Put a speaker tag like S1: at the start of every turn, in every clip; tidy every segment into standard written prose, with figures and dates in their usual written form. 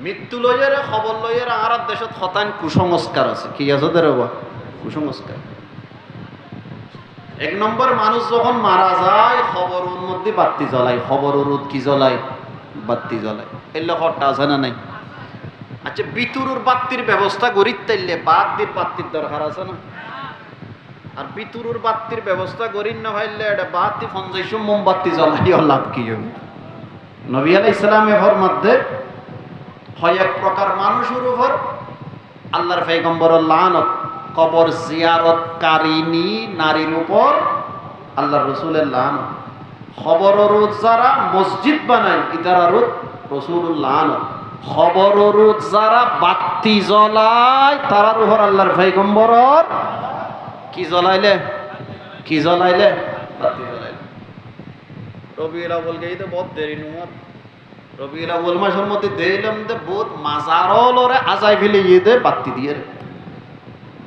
S1: মৃত্যু লইয়ের খবর লইয়ের আর দেশত হতান কুসংস্কার আছে। কি আছে দেবা কুসংস্কার? এক নম্বর, মানুষ যখন মারা যায় খবরের মধ্যে বাতি জ্বলাই, খবরের কি জ্বলাই? বাতি জ্বলাই। এলে হটটা আছে না নাই? আচ্ছা, বিতুরুর বাতির ব্যবস্থা করি তাইলে বাতির বাতির দরকার আছে না? আর বিতুরুর বাতির ব্যবস্থা করি না ভাইলে এটা বাতি 50 মোমবাতি জ্বলাই লাভ কি হবে? নবী আলাইহিস সালামের মধ্যে হয় এক প্রকার মানুষের উপর আল্লাহর পয়গম্বরের লানত, কবর জিয়ারতকারিনী নারীর উপর আল্লাহর রাসূলের লানত, খবরের যারা মসজিদ বানায় ইতার রাসূলুর লানত, খবরের যারা বাতি জ্বলায় তার উপর আল্লাহর পয়গম্বরের কি জ্বলাইলে? কি জ্বলাইলে? বাতি জ্বলাইলে। রবিউল আউয়াল গেই তো বহুত দেরি নয়। রবিউল আউয়াল মাসের মধ্যে দেখলাম যে বহুত মাজারলরে আজাই ফেলে দে বাতি দিয়ে,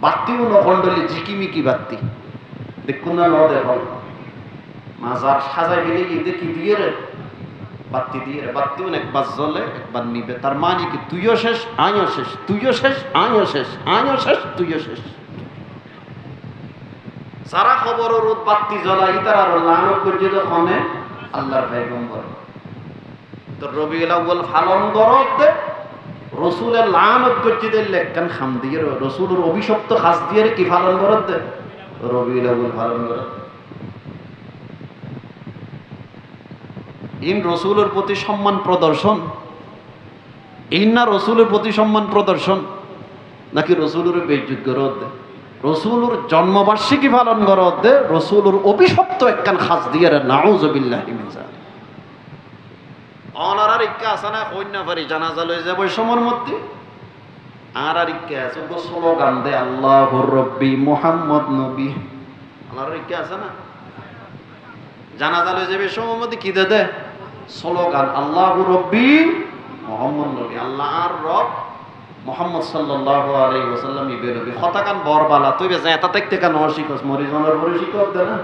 S1: বাতিও নকন্ডলি ঝিকিমিকি বাতি দেখুন না, ন দেখো মাজার সাজাই ফেলে দে কি দিয়ে রে? বাতি দিয়ে। বাতিও একবার জ্বলে একবার নিবে। তার মানে কি তুইও শেষ আমিও শেষ, তুইও শেষ আমিও শেষ, আমিও শেষ তুইও শেষ। সারা খবরের বাতি জ্বলাই তার আর লানত করছে যখন আল্লাহর পয়গম্বর। তো রবিউল আউয়াল পালন করত রসুলের লানত করছে দিলে কেন খাম দিয়ে রসুলের অভিশপ্ত খাস দিয়ে কি পালন করত? রবিউল আউয়াল পালন করত। ইন রসুলের প্রতি সম্মান প্রদর্শন, ইন না রসুলের প্রতি সম্মান প্রদর্শন, নাকি রসুলের বেইজ্জত করত? রসুলের জন্মবার্ষিকী পালন করত রসুলের অভিশপ্ত একখান খাস দিয়ে নাউযুবিল্লাহি মিন যালিক। অনার ইচ্ছা আছে না কন্যা পারি জানাজা লই যাব ওই সময়ের মধ্যে আর ইচ্ছা আছে স্লোগান দে আল্লাহুর রব্বি মুহাম্মদ নবী। আমার ইচ্ছা আছে না জানাজা লই যাবে সময়ের মধ্যে কি দে স্লোগান আল্লাহুর রব্বি মুহাম্মদ নবী। আল্লাহ আর রব মুহাম্মদ সাল্লাল্লাহু আলাইহি ওয়াসাল্লাম ইবে নবী। হতাকান বরবালা তুই বে এটা দেখতে কেন শিখস মরিজনের পরে শিখব দে না।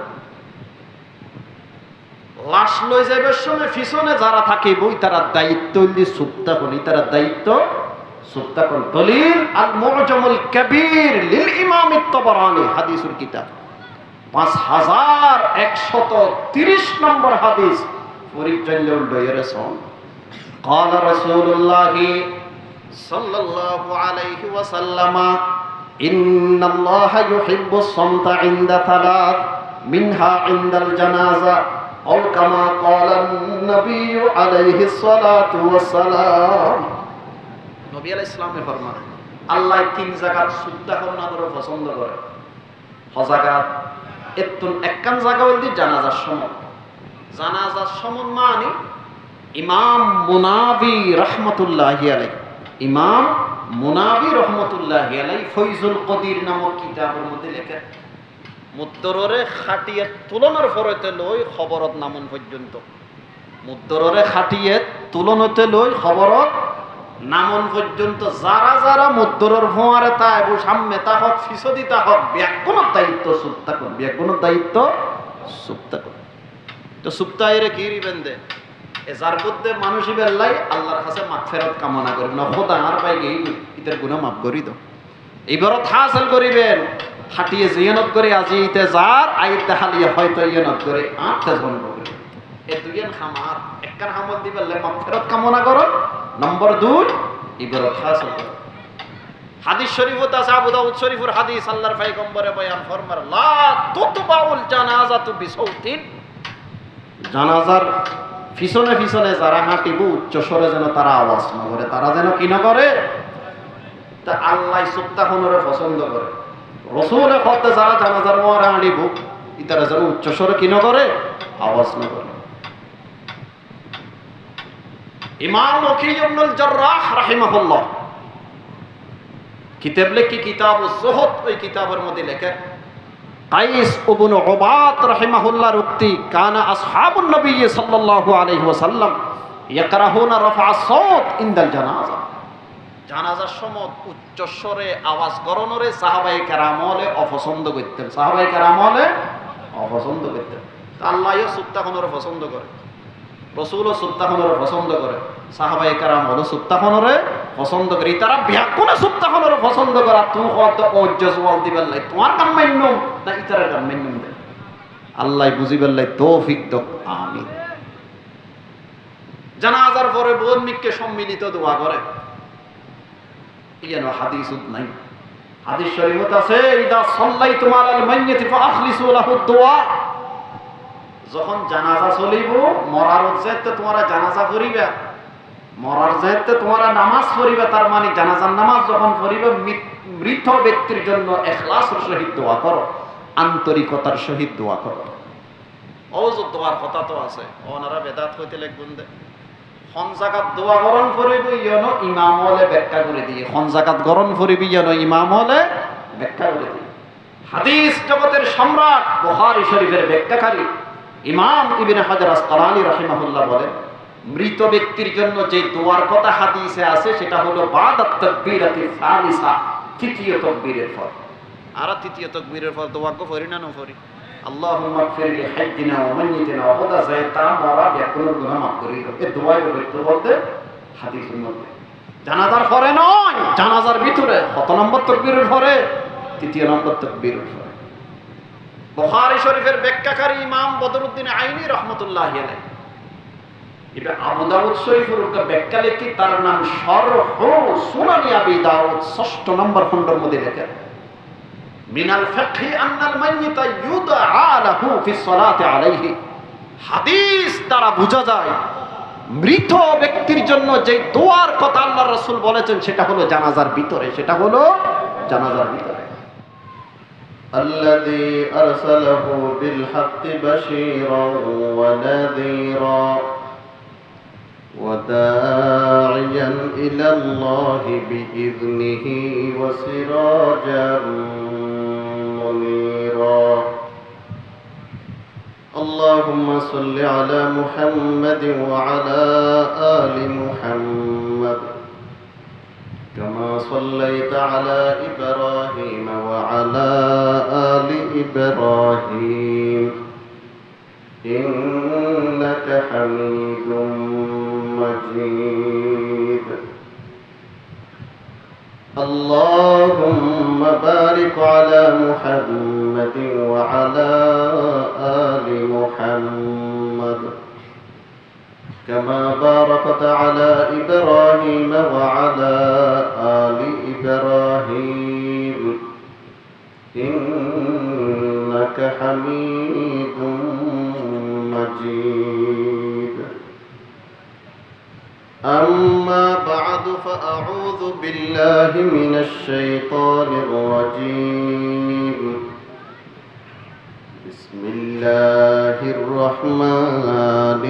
S1: লাশ লই যাইবার সময় পিছনে যারা থাকে বই তারা দায়িত্ব সুপ্তা করি, তারা দায়িত্ব সুপ্তা করি। দলিল আল মুআজামুল কাবীর লিল ইমাম আত-তাবারানী হাদিসুল কিতাব 5130 নম্বর হাদিস পরিচয় লইরেছেন। قال رسول الله صلى الله عليه وسلم إن الله يحب الصمت عند ثلاث منها عند الجنازة أو كما قال النبي عليه الصلاة والسلام। নবী আলাইহিস সালামের ফরমান আল্লাহ তিন জায়গার সুদ্দা করনা ধরে পছন্দ করে। হজাগাত এতুন একখান জায়গা বলতে জানাজার সময়। জানাজার সময় মানে ইমাম মুনাবি রাহমাতুল্লাহি আলাইহি, ইমাম মুনাবি রহমতুল্লাহি আলাইহি ফয়জুল কদির নামক কিতাবের মধ্যে লেখা মুদ্দররে খাটিয়ে তুলনার ফরতে লই খবরত নামন পর্যন্ত, মুদ্দররে খাটিয়ে তুলনতে লই খবরত নামন পর্যন্ত যারা যারা মুদ্দরর ফোয়ারে তা এবং সামনে তা হোক ফিসদি তা হোক ব্যাগুণের দায়িত্ব সুপ্তা কর, ব্যাগুণের দায়িত্ব সুপ্তা কর। তো সুপ্তাইরে কি রিবেন দে এ যার মধ্যে মানুষই বেল্লাই আল্লাহর কাছে মাগফিরাত কামনা করেন না খোদা আর পাই গেই ইতার গুনাহ মাফ করি দাও। এইবারত হাসিল করিবেন হাটিয়ে জিয়ানত করে আজি ইতে যার আইতে হালিয়ে হয়তো ইয়ানত করে আটটা জন্ম করে এ দুইয়েন খামার একখান হামল দিবেলে মাগফিরাত কামনা করো। নম্বর 2 ইবারত হাসিল করো। হাদিস শরীফত আছে আবু দাউদ শরীফের হাদিস আল্লাহর পয়গম্বরে বয়ান ফরমার লা তুতবাউল জানাজাতু বিসাউতিন, জানাজার পিছনে পিছনে যারা হাঁটিব উচ্চ স্বরে যেন তারা আওয়াজ না করে, তারা যেন কি না করে। তা আল্লাহ সুপ্তাহনরে পছন্দ করে। রসুলের পথে যারা জানাজার মোয়ারে হাঁটিব তারা যেন উচ্চ স্বরে কি না করে, আওয়াজ না করে। ইমাম ওয়াকি ইবনুল জাররাহ রাহিমাহুল্লাহ কিতাব লেখি কিতাবুজ যুহদ, ওই কিতাবের মধ্যে লেখে কাইস ইবনে উবাদ রাহিমাহুল্লাহর উক্তি কানা আসহাবুন নবী সাল্লাল্লাহু আলাইহি ওয়াসাল্লাম ইয়াকরাহুনা রাফআস সাওত ইনদাল জানাজা। জানাজার সময় উচ্চ স্বরে আওয়াজ করনরে সাহাবায়ে কেরামলে অপছন্দ করতেন, সাহাবায়ে কেরামলে অপছন্দ করতেন। আল্লাহও সুপ্তাহনরে পছন্দ করে, রাসূলও সুপ্তাহনরে পছন্দ করে, সাহাবায়ে কেরামও সুপ্তাহনরে পছন্দ করি তারা ব্যাকুণে সুপ্তা হলেও পছন্দ করা তুই হয়তো ওয়াল দিবার লাই তোমার গান মান্য না ইতারের গান মান্য দে আল্লাহ বুঝিবার লাই তৌফিক দাও আমিন। জানাজার পরে বোন মিককে সম্মিলিত দোয়া করে ইয়ানো হাদিস নাই, হাদিস শরীফত আছে ইদা সাল্লাইতুম আলাল মাইয়িতি ফাখলিসু লাহু দুআ, যখন জানাজা চলিব মরার যেতে তোমরা জানাজা পড়িবা, মরার যেতে তোমরা নামাজ পড়িবা, তার মানে জানাজার নামাজ যখন পড়িবা মৃত ব্যক্তির জন্য ইখলাসের সহিত দোয়া করো, আন্তরিকতার সহিত দোয়া করো। ওযু দোয়ার কথা তো আছে, ওনারা বেদাত হইতে লাগবেন দে কোন জায়গাত দোয়া গরণ করিব ইয়নো ইমাম হলে ব্যাখ্যা করে দিয়ে, কোন জায়গাত গরণ করিবি ইয়নো ইমাম হলে ব্যাখ্যা করে দিয়ে। হাদিস জগতের সম্রাট বুখারী শরীফের ব্যাখ্যাকারী ইমাম ইবনে হাজার আসকালানী রাহিমাহুল্লাহ বলেন, মৃত ব্যক্তির জন্য যে দোয়ার কথা হাদিসে আছে সেটা হলো বাদাত তাকবীরাতি সালিসা, তৃতীয় তাকবীরের পর। আর তৃতীয় তাকবীরের পর দোয়া কো করি না না করি আল্লাহুম্মা গফির লি হাজ্জিনা ওয়া মাইয়িতিনা ওয়া খুদা যায়তা মারা বিকুল গুনাহ মাফ করি, এই দোয়াই বলতে হাদিসের মধ্যে। জানাজার পরে নয়, জানাজার ভিতরে কত নম্বর তাকবীরের পরে? তৃতীয় নম্বর তাকবীরের পরে। বুখারী শরীফের ব্যাখ্যাকারী ইমাম বদরুদ্দিন আইনি রাহমাতুল্লাহি আলাইহি এটা আবু দাউদ শরীফের উপর ব্যাখ্যা লিখি, তার নাম শরহু সুনানি আবি দাউদ 6 নম্বর খণ্ডের মধ্যে লেখা, মিনাল ফিকহি আন্নাল মাইয়িতা ইউদআ লাহু ফিস সালাতি আলাইহি, হাদিস দ্বারা বোঝা যায় মৃত ব্যক্তির জন্য যে দোয়ার কথা আল্লাহর রাসূল বলেছেন সেটা হলো জানাজার ভিতরে, সেটা হলো জানাজার ভিতরে। الذي أرسله بالحق بشيرا ونذيرا وداعيا إلى الله بإذنه وسراجا منيرا اللهم صل على محمد وعلى آل محمد كما صليت على إبراهيم وعلى آل إبراهيم إنك حميد مجيد اللهم بارك على محمد وعلى آل محمد كما باركت على إبراهيم وعلى آل إبراهيم إنك حميد مجيد أما بعد فأعوذ بالله من الشيطان الرجيم بسم الله الرحمن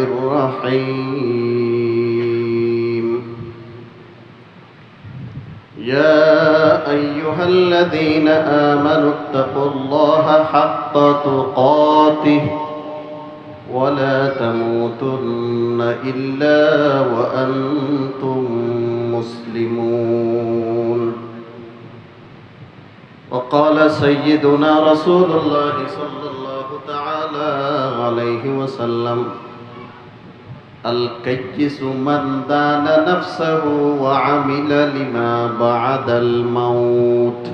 S1: الرحيم يا أيها الذين آمنوا اتقوا الله حق تقاته ولا تموتن إلا وأنتم مسلمون وقال سيدنا رسول الله صلى الله تعالى عليه وسلم الكيس من دان نفسه وعمل لما بعد الموت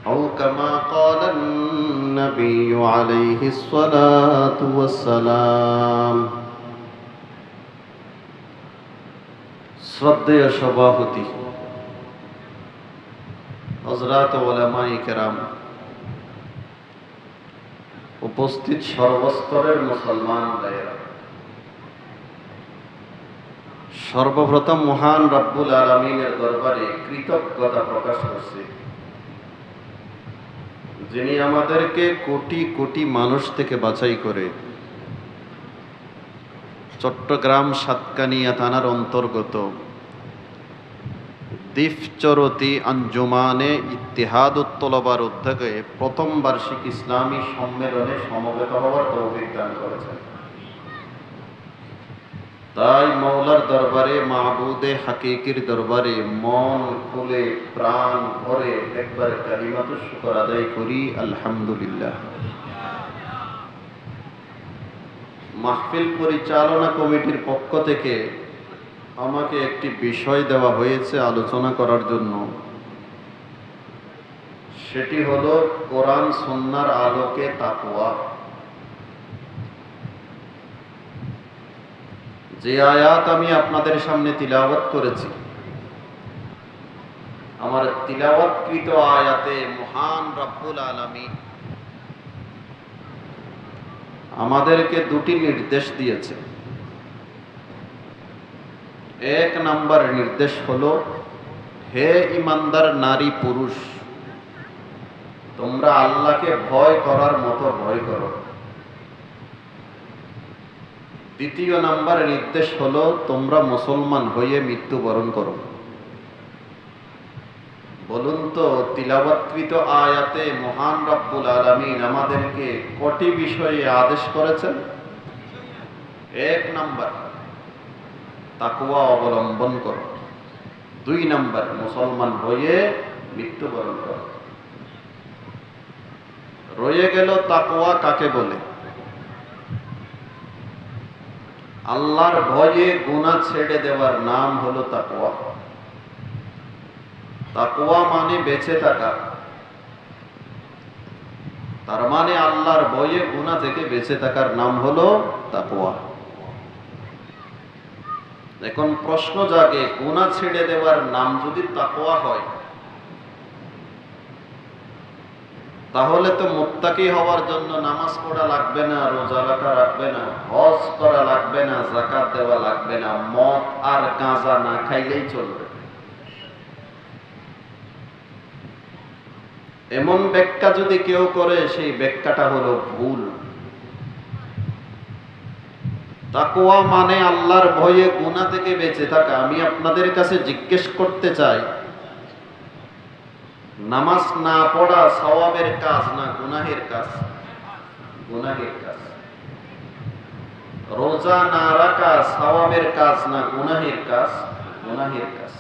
S1: أو كما قال النبي عليه الصلاة والسلام শ্রদ্ধেয় সভাপতি হযরত উলামায়ে কেরাম, উপস্থিত সর্বস্তরের মুসলমান ভাইয়েরা, সর্বপ্রথম মহান রব্বুল আলামিনের দরবারে কৃতজ্ঞতা প্রকাশ করছি, যিনি আমাদেরকে কোটি কোটি মানুষ থেকে বাছাই করে চট্টগ্রাম সাতকানিয়া থানার অন্তর্গত দিফচরতি আঞ্জুমানে ইত্তেহাদুত তলবার উদ্যোগে প্রথম বার্ষিক ইসলামী সম্মেলনে সমবেত হওয়ার তৌফিক দান করেছেন। তাই মওলার দরবারে, মাবুদে হাকিকির দরবারে মন খুলে প্রাণ ভরে একবার কালিমাতুশ শুকর আদায় করি, আলহামদুলিল্লাহ। মাহফিল পরিচালনা কমিটির পক্ষ থেকে আমাকে একটি বিষয় দেওয়া হয়েছে আলোচনা করার জন্য। সেটি হলো কোরআন সুন্নাহর আলোকে তাকওয়া। যে আয়াত আমি আপনাদের সামনে তিলাওয়াত করেছি, আমার তিলাওয়াতকৃত আয়াতে মহান রব্বুল আলামিন আমাদেরকে দুটি নির্দেশ দিয়েছে। এক নাম্বার নির্দেশ হলো, হে ইমানদার নারী পুরুষ, তোমরা আল্লাহকে ভয় করার মতো ভয় করো। দ্বিতীয় নাম্বার নির্দেশ হলো, তোমরা মুসলমান হয়ে মৃত্যুবরণ করো। বলুন তো, তিলাওয়াতকৃত আয়াতে মহান রব্বুল আলামিন আমাদেরকে কটি বিষয়ে আদেশ করেছেন? এক নাম্বার, তাকওয়া অবলম্বন করো। দুই নাম্বার, মুসলমান হয়ে মৃত্যুবরণ করো। রয়ে গেল তাকওয়া কাকে বলে। আল্লাহর ভয়ে গুনাহ ছেড়ে দেওয়ার নাম হলো তাকওয়া। তাকওয়া মানে বেঁচে থাকা, তার মানে আল্লাহর ভয়ে গুনাহ থেকে বেঁচে থাকার নাম হলো তাকওয়া। এখন প্রশ্ন জাগে, গুনাহ ছেড়ে দেওয়ার নাম যদি তাকওয়া হয়, তাহলে তো মুত্তাকি হওয়ার জন্য নামাজ পড়া লাগবে না, রোজা রাখা লাগবে না, হজ করা লাগবে না, যাকাত দেওয়া লাগবে না, মদ আর গাঁজা না খাইলেই চলবে। এমন ব্যাখ্যা যদি কেউ করে, সেই ব্যাখ্যাটা হলো ভুল। তাকওয়া মানে আল্লাহর ভয়ে গুনাহ থেকে বেঁচে থাকা। আমি আপনাদের কাছে জিজ্ঞেস করতে চাই, নামাজ না পড়া সওয়াবের কাজ না গুনাহের কাজ? গুনাহের কাজ। রোজা না রাখা সওয়াবের কাজ না গুনাহের কাজ? গুনাহের কাজ।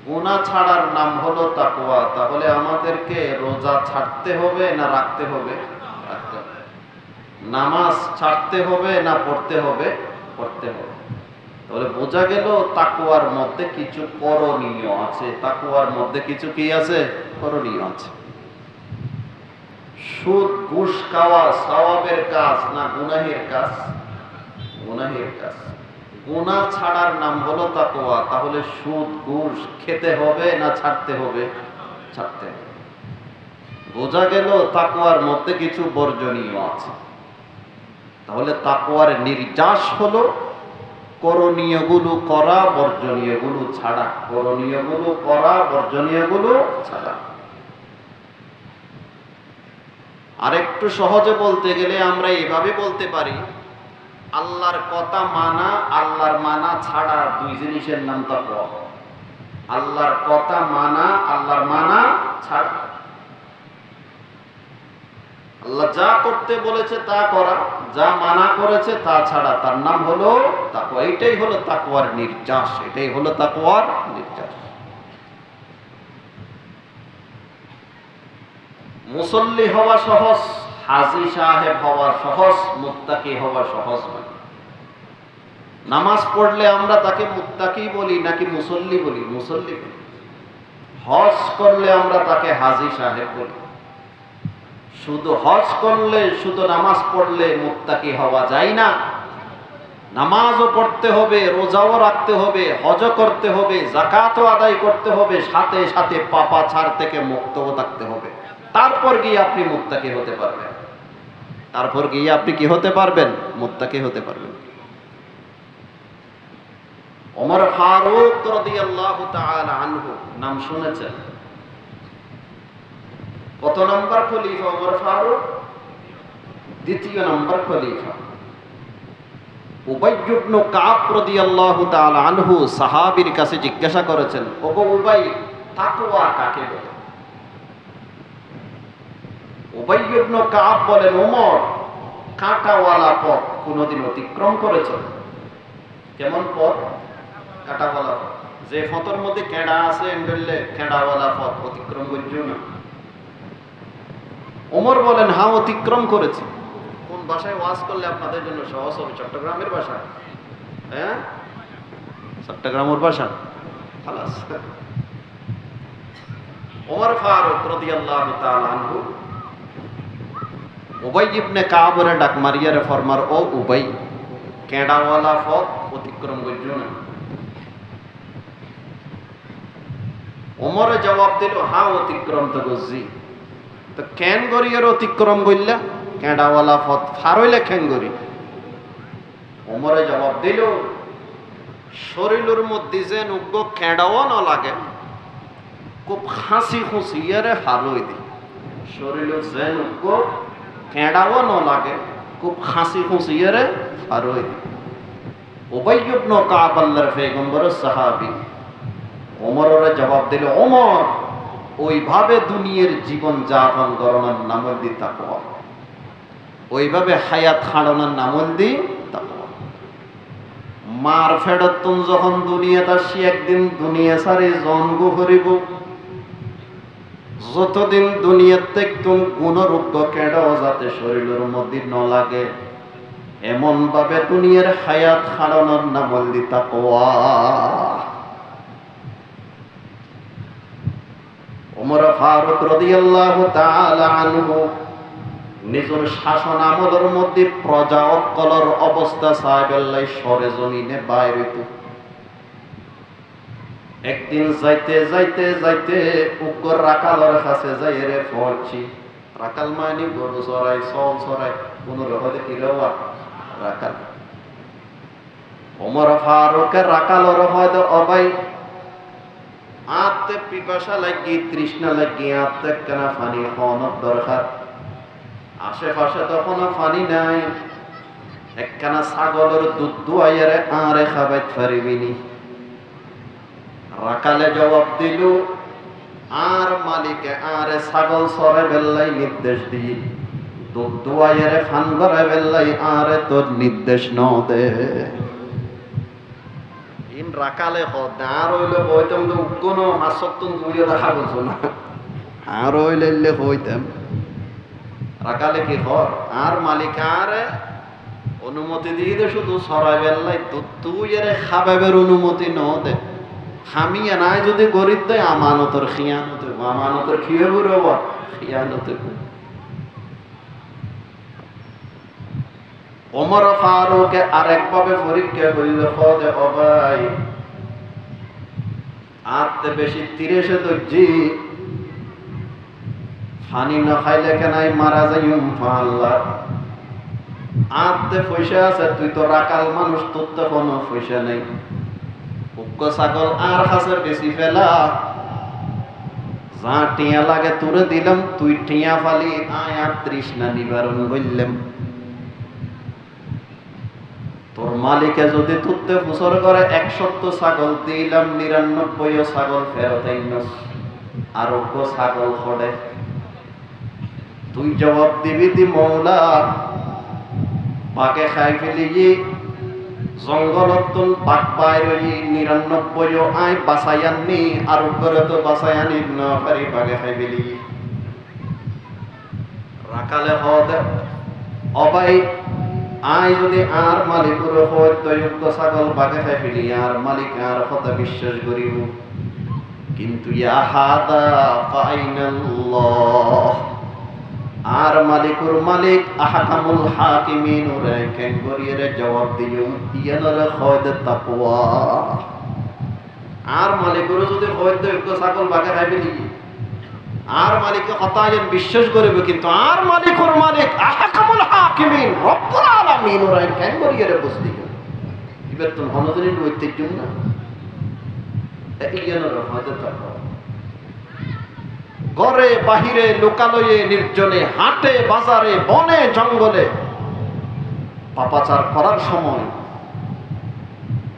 S1: গুনাহ ছাড়ার নাম হলো তাকওয়া। তাহলে আমাদেরকে রোজা ছাড়তে হবে না রাখতে হবে? রাখতে হবে। নামাজ ছাড়তে হবে না পড়তে হবে? পড়তে হবে। তাহলে বোঝা গেল তাকওয়ার মধ্যে কিছু করণীয় আছে। তাকওয়ার মধ্যে কিছু কি আছে? করণীয় আছে। সুদ ঘুষ খাওয়া সওয়াবের কাজ না গুনাহের কাজ? গুনাহের কাজ। গুনাহ ছাড়ার নাম হলো তাকওয়া। তাহলে সুদ ঘুষ খেতে হবে না ছাড়তে হবে? ছাড়তে হবে। বোঝা গেল তাকওয়ার মধ্যে কিছু বর্জনীয় আছে। তাহলে তাকওয়ার নির্যাস হলো করণীয়গুলো করা, বর্জনীয়গুলো ছাড়া। করণীয়গুলো করা, বর্জনীয়গুলো ছাড়া। আরেকটু সহজে বলতে গেলে আমরা এভাবে বলতে পারি, আল্লাহর কথা মানা, আল্লাহর মানা ছাড়া দুই জিনিসের নাম তাকওয়া। আল্লাহর কথা মানা, আল্লাহর মানা ছাড়া। আল্লাহ যা করতে বলেছে তা করা, যা মানা করেছে তা ছাড়া, তার নাম হলো তাকওয়া। এটাই হলো তাকওয়ার নির্যাস। এটাই হলো তাকওয়ার নির্যাস। মুসল্লি হওয়া সহজ, হাজী সাহেব হওয়া সহজ, মুত্তাকি হওয়া সহজ নয়। নামাজ পড়লে আমরা তাকে মুত্তাকি বলি নাকি মুসল্লি বলি? মুসল্লি বলি। হজ করলে আমরা তাকে হাজী সাহেব বলি। শুধু হজ করলে, শুধু নামাজ পড়লে মুত্তাকি হওয়া যায় না। নামাজও পড়তে হবে, রোজাও রাখতে হবে, হজও করতে হবে, যাকাতও আদায় করতে হবে, সাথে সাথে পাপাচার থেকে মুক্তও থাকতে হবে। তারপর গিয়ে আপনি মুত্তাকি হতে পারবেন। তারপর গিয়ে আপনি কি হতে পারবেন? মুত্তাকি হতে পারবেন। ওমর ফারুক রাদিয়াল্লাহু তাআলা আনহু নাম শুনেছেন? কত নম্বর খলিফা ওমর ফারুক? দ্বিতীয় নম্বর খলিফা। উবাই ইবনে কাব রাদিয়াল্লাহু তাআলা আনহু সাহাবীর কাছে জিজ্ঞাসা করেছেন, ওগো উবাই, তাকওয়া কাকে বলে? উবাই ইবনে কাব বলেন, ওমর, কাঁটাওয়ালা পথ কোনদিন অতিক্রম করেছো? কেমন পথ? কাঁটাওয়ালা পথ। যে পথের মধ্যে কেডা আছে এন্ডলে কেডাওয়ালা পথ অতিক্রম করিও না। ওমর বলেন, হ্যাঁ অতিক্রম করেছি। কোন ভাষায় ওয়াজ করলে আপনাদের জন্য সহজ হবে? চট্টগ্রামের ভাষায়? হ্যাঁ, চট্টগ্রাম ওর বাসা খালাস। ওমর ফারুক রাদিয়াল্লাহু তাআলা আনহু উবাই ইবনে কাবরে ডাক মারিয়ারে ফরমার, ও উবাই, কেডাওয়ালা পথ অতিক্রম করছ না? ওমরে জবাব দিল, হ্যাঁ অতিক্রম তো করছি। তো কেন গরিয়ার অতিক্রম করলা? কেডাওয়ালা পথ ফারইলে কেন গরি? ওমরে জবাব দিল, শরীরের মধ্যে যে উগ্র কেডাও না লাগে, খুব হাসি খুশিয়ারে ফারই দি। শরীরের যে উগ্র কেডাও না লাগে, খুব হাসি খুশিয়ারে ফারই দি। উবাই ইবনে কাব আল্লাহর পয়গম্বরের সাহাবী ওমরের জবাব দিল, ওমর, ওইভাবে দুনিয়ার জীবন যাপন করানোর নাম দি তাকওয়া, ওইভাবে হায়াত খাড়ানোর নাম দি তাকওয়া। মার ফেরত তুমি যখন দুনিয়াতে আসি, একদিন দুনিয়া সারি জন্ম করিব। যতদিন দুনিয়াতে তুমি কোন রোগ কেডাও যাতে শরীরের মধ্যে ন লাগে, এমন ভাবে দুনিয়ার হায়াত খাড়ানোর নাম দি তাকওয়া। ওমর ফারুক রাদিয়াল্লাহু তাআলা আনহু নিজের শাসন আমলের মধ্যে প্রজা অকলর অবস্থা সাহেবেল্লাই সরে জমিনে বাইরে। একদিন যাইতে যাইতে যাইতে উগ্র রাকালের কাছে যাই রে পড়ছি। রাকাল মানে গরু চড়াই, চল চড়াই, কোন রকম কিলোয়া রাকাল। ওমর ফারুকের রাকালের হয়তো অবাই আত্মে পিপাসা লাগি, তৃষ্ণা লাগি, আত্মে কেনা পানি খাওয়ানোর দরকার। আশেপাশে তখন পানি নাই। একখানা ছাগলের দুধ দুয়াইয়ারে আরে খাবাইতে পারিবিনি। রাকালে জবাব দিল, আর মালিকে আরে ছাগল সরে বেল্লাই নির্দেশ দি, দুধ দুয়াইয়ারে ফান করে বেল্লাই আরে তোর নির্দেশ ন দে। ইন রাকালে আর হইলে হইতাম তো কোনো মাসত্তন দুইয়ে দেখা বলছো না, আর হইলে হইতাম। রাকালে কি হর আর মালিক আরে অনুমতি দিয়ে দে, শুধু সরাই বেল্লাই দুধ দুইয়ারে খাবাবের অনুমতি ন দে। খামিয়া নাই যদি গরিব দেয়, আমানতর খিয়ানত, আমানতর খিয়ে বুড়ব খিয়ানত। ওমর ফারুকে আরেকভাবে পরীক্ষা করিল, খদে অবাই আত্মে বেশি 30 দর্জি ফানি না খাইলে কেনাই মারা যাইম ফাল্লা। আত্মে পয়সা আছে, তুই তো রাকাল মানুষ, তোর তো কোনো পয়সা নেই। উগ্র ছাগল আর হাসের বেশি ফেলা, যা টিয়া লাগে তুরে দিলাম, তুই টিয়া ফালি আয় আর তৃষ্ণা নিবারণ বললাম। তোর মালিকে যদি তুলতে ফুসর করে 100 ছাগল দিলাম, 99 ছাগল ফেরত আর উগ্র ছাগল খড়ে। তুই জবাব দিবি দি, মৌলা পাকে খাই ফেলি জঙ্গলত পাক পায় 99 আই বাঁচাই আননি, আর উপরে তো বাঁচাই আনি না পারি, পাকে খাই ফেলি। রাখালে হদ অবাই আই যদি আর মালিকুর হয়তো ছাগল বাগে খাই ফেলি, আর মালিক আর কথা বিশ্বাস করিব। কিন্তু ইয়াহাদা ফাইনাল্লাহ, আর মালিকুর মালিক আহকামুল হাকিমিন রে কেন করিয়ে জবাব দিও, ইয়ানরে খয়দ তাকওয়া। আর মালিকুর যদি হয়তো একটু ছাগল বাগে খাই ফেলি, আর মালিককে কথা বিশ্বাস করিবে। কিন্তু আর মালিকুর মালিক আহকামুল হাকিমিন রব্বুল আলামিন রে কেন করিয়ে বুঝ দিও। এবার তো হনজরিন ঐতিহ্য না, ইয়ানরে খয়দ তাকওয়া। ঘরে বাহিরে, লোকালয়ে, নির্জনে, হাটে বাজারে, বনে জঙ্গলে পাপাচার করার সময়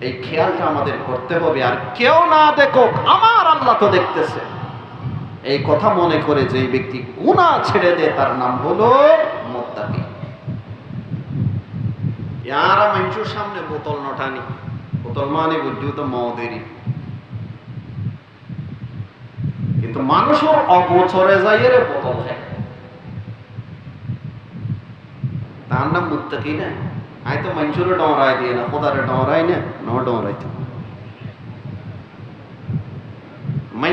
S1: এই খেয়ালটা আমাদের করতে হবে। আর কেউ না দেখুক, আমার আল্লাহ তো দেখতেছে, এই কথা মনে করে যে ব্যক্তি গুনাহ ছেড়ে দেয়, তার নাম হলো মুত্তাকি। ইয়ারা মানুষের সামনে বোতল নটানি, বোতল মানে বুঝু তো মদেরই, কিন্তু মানুষের অগোচরে যাইয়ে বোতল খায়, তার নাম মুত্তাকি না। আই তো মানুষের ডরাই দিয়ে না, খোদারে ডরাই না, ডরাইতো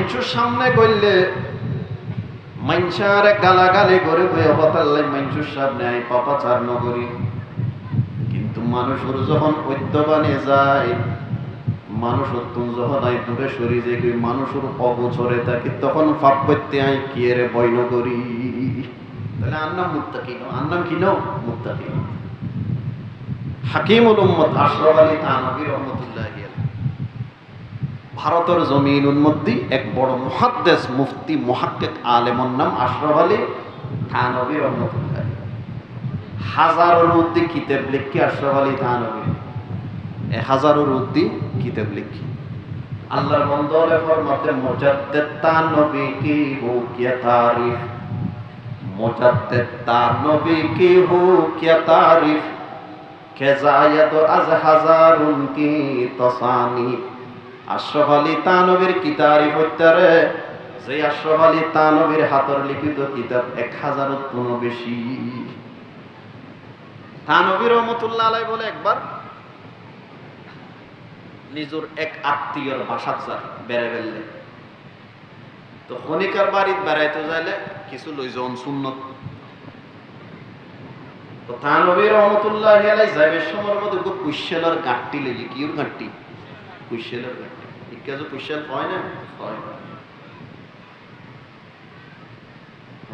S1: মানুষের সামনে গইলে মানুষের গালাগালি করে বয়ে হতাল্লাই মানুষের সামনে আই পাপাচার নগরী। কিন্তু মানুষের যখন ঐক্যবানে যায়, মানুষের তুম যখন আই দূরে সরি যে মানুষের অগোচরে থাকে, তখন পাপ করতে আই কি রে বই নগরী। তাহলে আন্নাম মুত্তাকি, আন্নাম কি নাও মুত্তাকি। হাকিমুল উম্মত আশরাফ আলী থানভী রহমাতুল্লাহি আলাইহি ভারতের জমিনুল মধ্যে এক বড় মুহাদ্দিস মুফতি মুহাক্কিক আলেমর নাম আশরাফ আলী থানভী রহমাতুল্লাহ। হাজারের উদ্দি কিতাব লিখি আশরাফ আলী থানভী, 1000-এর উদ্দি কিতাব লিখি। আল্লাহর বন্দরে ফরমাতে মুজাদ্দিদ তানভী কি হো কিয়া তারিফ, মুজাদ্দিদ তানভী কি হো কিয়া তারিফ, কে জায়াত আজ হাজারুন কি তাসানিফ। আশরাফ আলী থানভীর কি তারিফ হইতারে, যে আশরাফ আলী থানভীর হাতের লিখিত কিতাব 1000-এর কোনো বেশি। থানভী রহমাতুল্লাহ আলাইহি বলে একবার নিজের এক আত্মীয়র বাসাত যায় বেড়ে বেড়লে, তো খনিকার বাড়িত বেড়াইতে যাইলে কিছু লই যাওন সুন্নত। তো থানভী রহমাতুল্লাহ আলাইহি যাবে সময়ের মধ্যে কুশলের গাঁটটি লেগে, কিউর গাঁটটি, কুশলের গাঁটটি, ইকা যে কুশল হয় না, হয়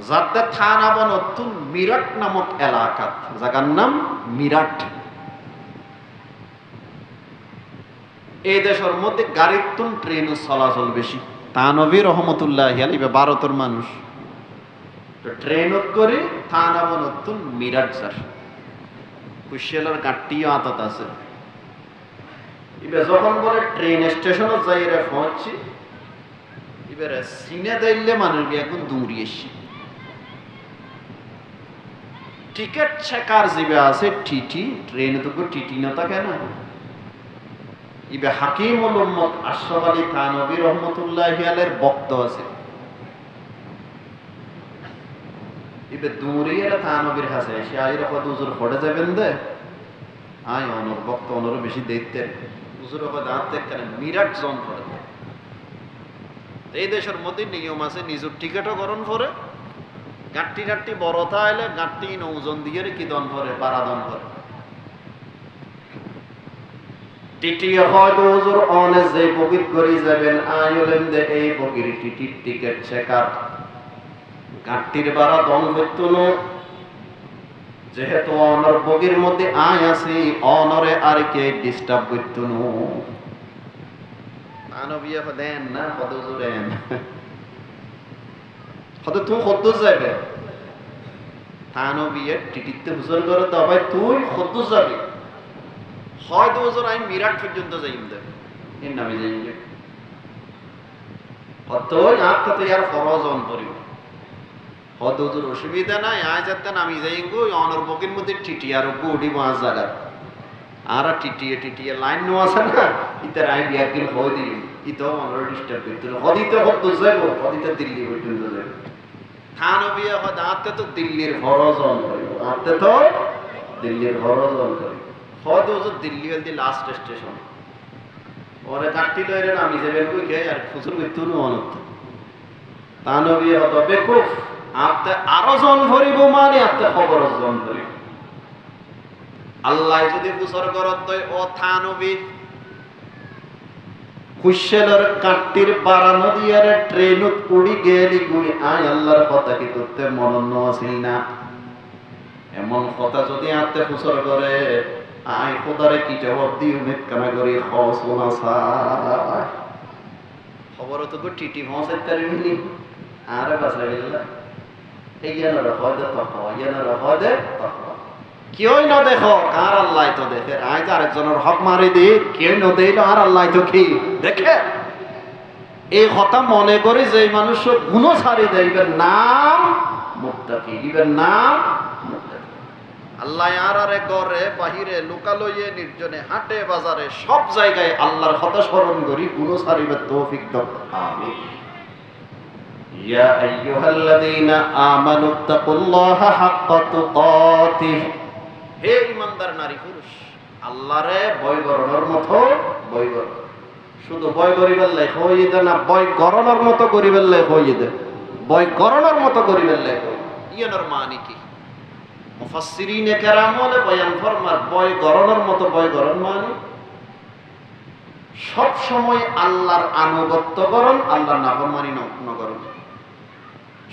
S1: যাতে থানা বনতুন মিরাট নামক এলাকাত, জায়গার নাম মিরাট। এই দেশের মধ্যে গাড়ির তুন ট্রেন চলাচল বেশি। থানভী রহমাতুল্লাহ আলাইহি ভারতের মানুষ, তো ট্রেনত করে থানা বনতুন মিরাট স্যার, কুশলের গাঁটটিও আতত আছে। এবার যখন বলে ট্রেন স্টেশনে যাই রে পৌঁছি, এবারে সিনে দিলে মানুষ এখন দৌড়িয়ে এসছি। টিকেট চেকার জিবে আছে টিটি, ট্রেনে তো টিটি না থাকে না। ইবে হাকিমুল উম্মত আশরাফ আলী থানভী রহমাতুল্লাহি আলাইহির বক্ত আছে, ইবে দৌড়িয়ে থানভীর কাছে এসে আইরা কত হুজুর পড়ে যাবেন দে, আই অনর বক্ত অনর বেশি দেখতে হুজুর দাঁত দেখেন মিরাট জন পড়ে। এই দেশের মধ্যে নিয়ম আছে নিজের টিকেটও গরম করে, গাঁটটি গাঁটটি বড় থাইলে গাঁটটি ওজন দিয়ে কি দন করে, পারা দন করে। টিটি হয়তো হুজুর অনে যে বগিত করে যাবেন, আই হলেন দে এই বগির টিটির টিকেট চেকার, গাঁটটির বাড়া দন হইতো না। যেহেতু অনর বগির মধ্যে আয় আছে, অনরে আর কে ডিস্টার্ব করতো না। আনবিয়া দেন না কত জোরেন কত তুই কত যাবে, থানবিয়া টিটিতে হুজুর করে দাও ভাই তুই কত যাবি, হয়তো হুজুর আমি মিরাট পর্যন্ত যাইম দে, এর নামে যাইম যে কত আপনি তো ইয়ার ফরজ অন করিব, হয়তো হুজুর অসুবিধা নাই আয় যাতেন আমি যাই গো অনর বগির মধ্যে টিটি আর উঠি পাঁচ জায়গা আর টিটিয়ে টিটিয়ে লাইন নো আছে না, ইতার আই বিয়াকিল হয়ে দিই ইতো অনর ডিস্টার্ব করতে হদিতে কত যাইব, হদিতে দিল্লি পর্যন্ত যাইব। থানবিয়া হদ আতে তো দিল্লির ফরজ অন করিব, আতে তো দিল্লির ফরজ অন করিব, হয়তো হুজুর দিল্লি হল দি লাস্ট স্টেশন, ওরে কাটতি লইরে নামি যাবেন কই কে আর ফুসুর করতে নো অনত। থানবিয়া হদ বেকুফ, আপনি আরো জন ভরিব মানে আপনি খবর জন ভরিব। আল্লাহ যদি বুঝর করত ও থানবী কুশলের কাটটির বাড়ানো দিয়ে ট্রেনত উড়ি গেলি গুই, আয় আল্লাহর কথা কি করতে মনন আছিল না। এমন কথা যদি আপনি বুঝর করে, আয় খোদারে কি জবাব দিই উমেদ কানা করি খসনা সাই খবর তো টিটি পৌঁছাতে পারবি আর বাঁচাই গেল। কেউ না দেখো কার আল্লাহ তো দেখে, আজ আরেকজনের হক মারি দি কেউ না দিল আর আল্লাহ তো কি দেখে। এই কথা মনে করে যে মানুষ গুণ ছাড়ি দেয়, ইবের নাম মুত্তাকি, ইবের নাম মুত্তাকি। আল্লাহ আর ঘরে বাহিরে লোকালয়ে নির্জনে হাটে বাজারে সব জায়গায় আল্লাহর কথা স্মরণ করি গুণ ছাড়িবার তৌফিক দাও, আমিন। ইয়া আইয়ুহাল্লাযীনা আমানুত্তাকুল্লাহা হাক্কা তুকাতিহ, হে ঈমানদার নারী পুরুষ আল্লাহরে ভয় করার মতো ভয় করো। শুধু বয় গরিবের লাই হয়ে দে না, বয় গরনের মতো গরিবের লাই হয়ে দে, বয় গরনের মতো গরিবের লাই হয়ে ইয়ানোর মানে কি? মুফাসসিরিনে কেরাম হলে বয়ান ফরমার বয় গরনের মতো বয় গরন মানে সব সময় আল্লাহর আনুগত্য করুন, আল্লাহর নাফরমানি ন করুন।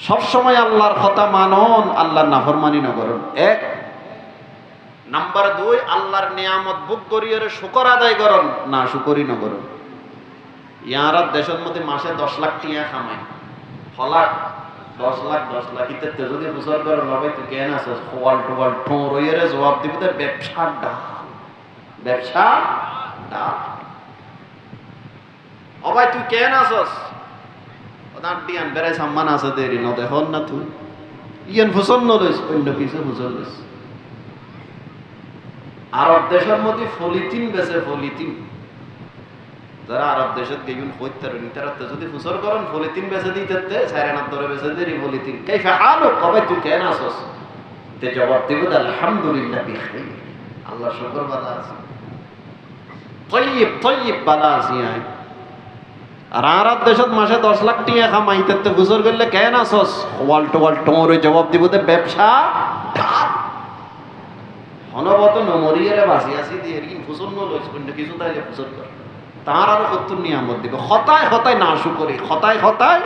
S1: সব সময় আল্লাহর কথা মানন, আল্লাহর নাফরমানি ন করুন। এক নাম্বার 2, আল্লাহর নিয়ামত ভোগ করিয়ে শুকর আদায় করুন, না শুকরি ন করুন। ইয়ার দেশের মধ্যে মাসে 10 লাখ টিয়া খামাই, ফলাক 10 লাখ ইত্যাদি যদি বুঝার করেন ভাই তুই কেন আসছ, খোয়াল টোয়াল ঠোঁ রইয়ের জবাব দিবি তো ব্যবসার ডাল, ব্যবসা ডাল। ও ভাই তুই কেন আসছ, ওদার টিয়ান বেড়াই সাম্মান আছে দেরি ন দেখুন না তুই ইয়ান ফুসল নলইস, অন্য কিছু ফুসল লইস। আরব দেশের মধ্যে পলিথিন বেচে, পলিথিন যারা আরব দেশত গেগুন হইতারনি তারা তো যদি ফুসল করেন পলিথিন বেচে দিতে সাইরানার ধরে বেচে দেরি পলিথিন কাইফা হালু, কবে তুই কেন আসছ, তে জবাব দিব আলহামদুলিল্লাহ বিখাইর, আল্লাহ শুকর ভালো আছে, তয়্যিব ভালো আছি। আর আরব দেশত মাসে 10 লাখ টিয়া খামাইতে তো ফুসল করলে কেন আসছ, ওয়াল টোয়াল টোরে জবাব দিব তে ব্যবসা অনবত নমরিয়ারে বাসি আসি দিয়ে ফুসল নলইস, অন্য কিছু তাইলে ফুসল কর, তার আরো কত নিয়ামত দিবে। হতায় হতায় না শুকরি, হতায় হতায়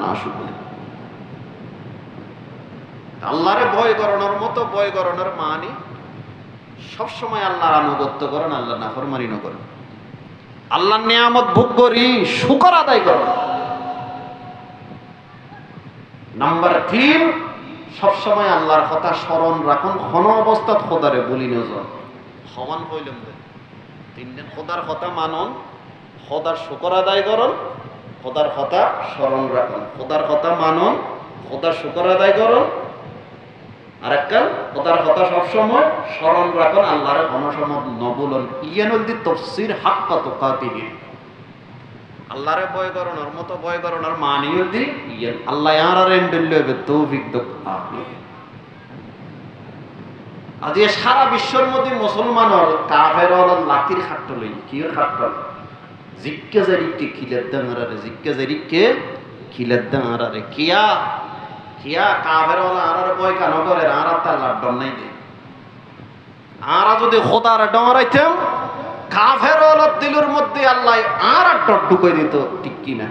S1: না শুকরি। আল্লাহরে ভয় করানোর মতো ভয় করানোর মানে সবসময় আল্লাহর আনুগত্য করেন, আল্লাহ নাফরমানি না করেন, আল্লাহর নিয়ামত ভোগ করি শুকর আদায় করেন। নাম্বার 3, সবসময় আল্লাহর কথা স্মরণ রাখুন, কোন অবস্থাত খোদারে বলি না যান সমান হইলাম দে 3 দিন খোদার কথা মানুন, খোদার শুকর আদায় করুন, খোদার কথা স্মরণ রাখুন, খোদার কথা মানুন, খোদার শুকর আদায় করুন, আর একটা খোদার কথা সবসময় স্মরণ রাখুন, আল্লাহর অনসমত নবুলন ইয়ানুদ্দি তাফসীর হাক্কা তুকাতিহি, আল্লাহরে ভয় করানোর মতো ভয় করানোর মানিউদ্দি ইয়ান আল্লাহ আর এন্ডেলবে তৌফিক দাও আমিন। আজ সারা বিশ্বের মধ্যে মুসলমানর কাফেরর লাতির খাট্ট লই কি খাট্ট জিক্কে জারিকে খিলাদ্দান আরারে, জিক্কে জারিকে খিলাদ্দান আরারে, কিয়া কিয়া কাফেরর আরারে ভয় কানো করে, আর আল্লাহ ডর নাই দে, আর যদি খোদার ডরাইতাম কাফেরর দিলের মধ্যে আল্লাহ আর ডর ঢুকাই দিত, ঠিক কি না?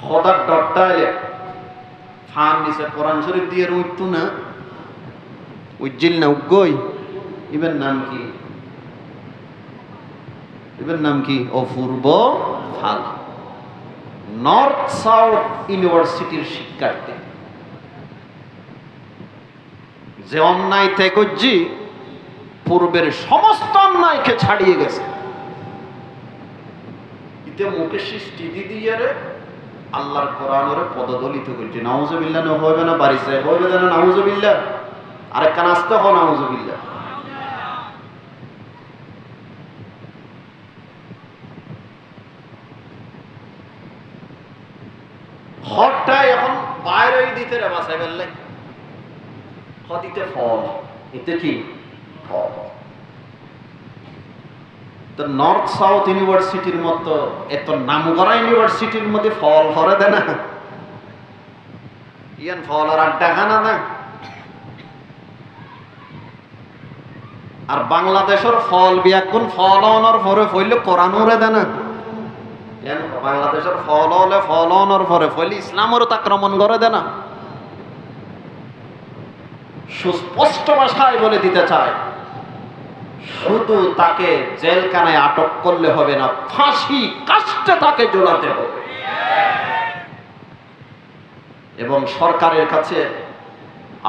S1: খোদার ডরটা ফান নিছে কোরআন শরীফ দিয়ে উঠতো না, উজ্জিল না উগই, ইবের নাম কি, ইবের নাম কি? অপূর্ব ফাল, নর্থ সাউথ ইউনিভার্সিটির শিক্ষার্থী, যে অন্যায় থেকে পূর্বের সমস্ত অন্যায়কে ছাড়িয়ে গেছে, ইতে মুখে সৃষ্টি দিয়ে রে আল্লাহর কোরআনের পদদলিত করছে। নাউজুবিল্লাহ না হবে না, বাড়িতে হবে না নাউজুবিল্লাহ, আরেক কান আসতে হয় নাউজুবিল্লাহ। হটটা এখন বাইরে দিতে রে বাসায় ফেললে দিতে ফল, এতে কি ফল। তো নর্থ সাউথ ইউনিভার্সিটির মতো এত নামকরা ইউনিভার্সিটির মধ্যে ফল ভরে দেয় না, ইয়ান ফল আর আড্ডা খানা না। আর বাংলাদেশের ফল বিয়াকুন ফল অনর পরে ফইলে কোরআন উড়ে দেয় না, বাংলাদেশের ফল হলে ফল অনর পরে ফইলে ইসলামেরও আক্রমণ করে দেয় না। সুস্পষ্ট ভাষায় বলে দিতে চায়, শুধু তাকে জেলখানায় আটক করলে হবে না, ফাঁসি কাস্টে তাকে ঝোলাতে হবে। এবং সরকারের কাছে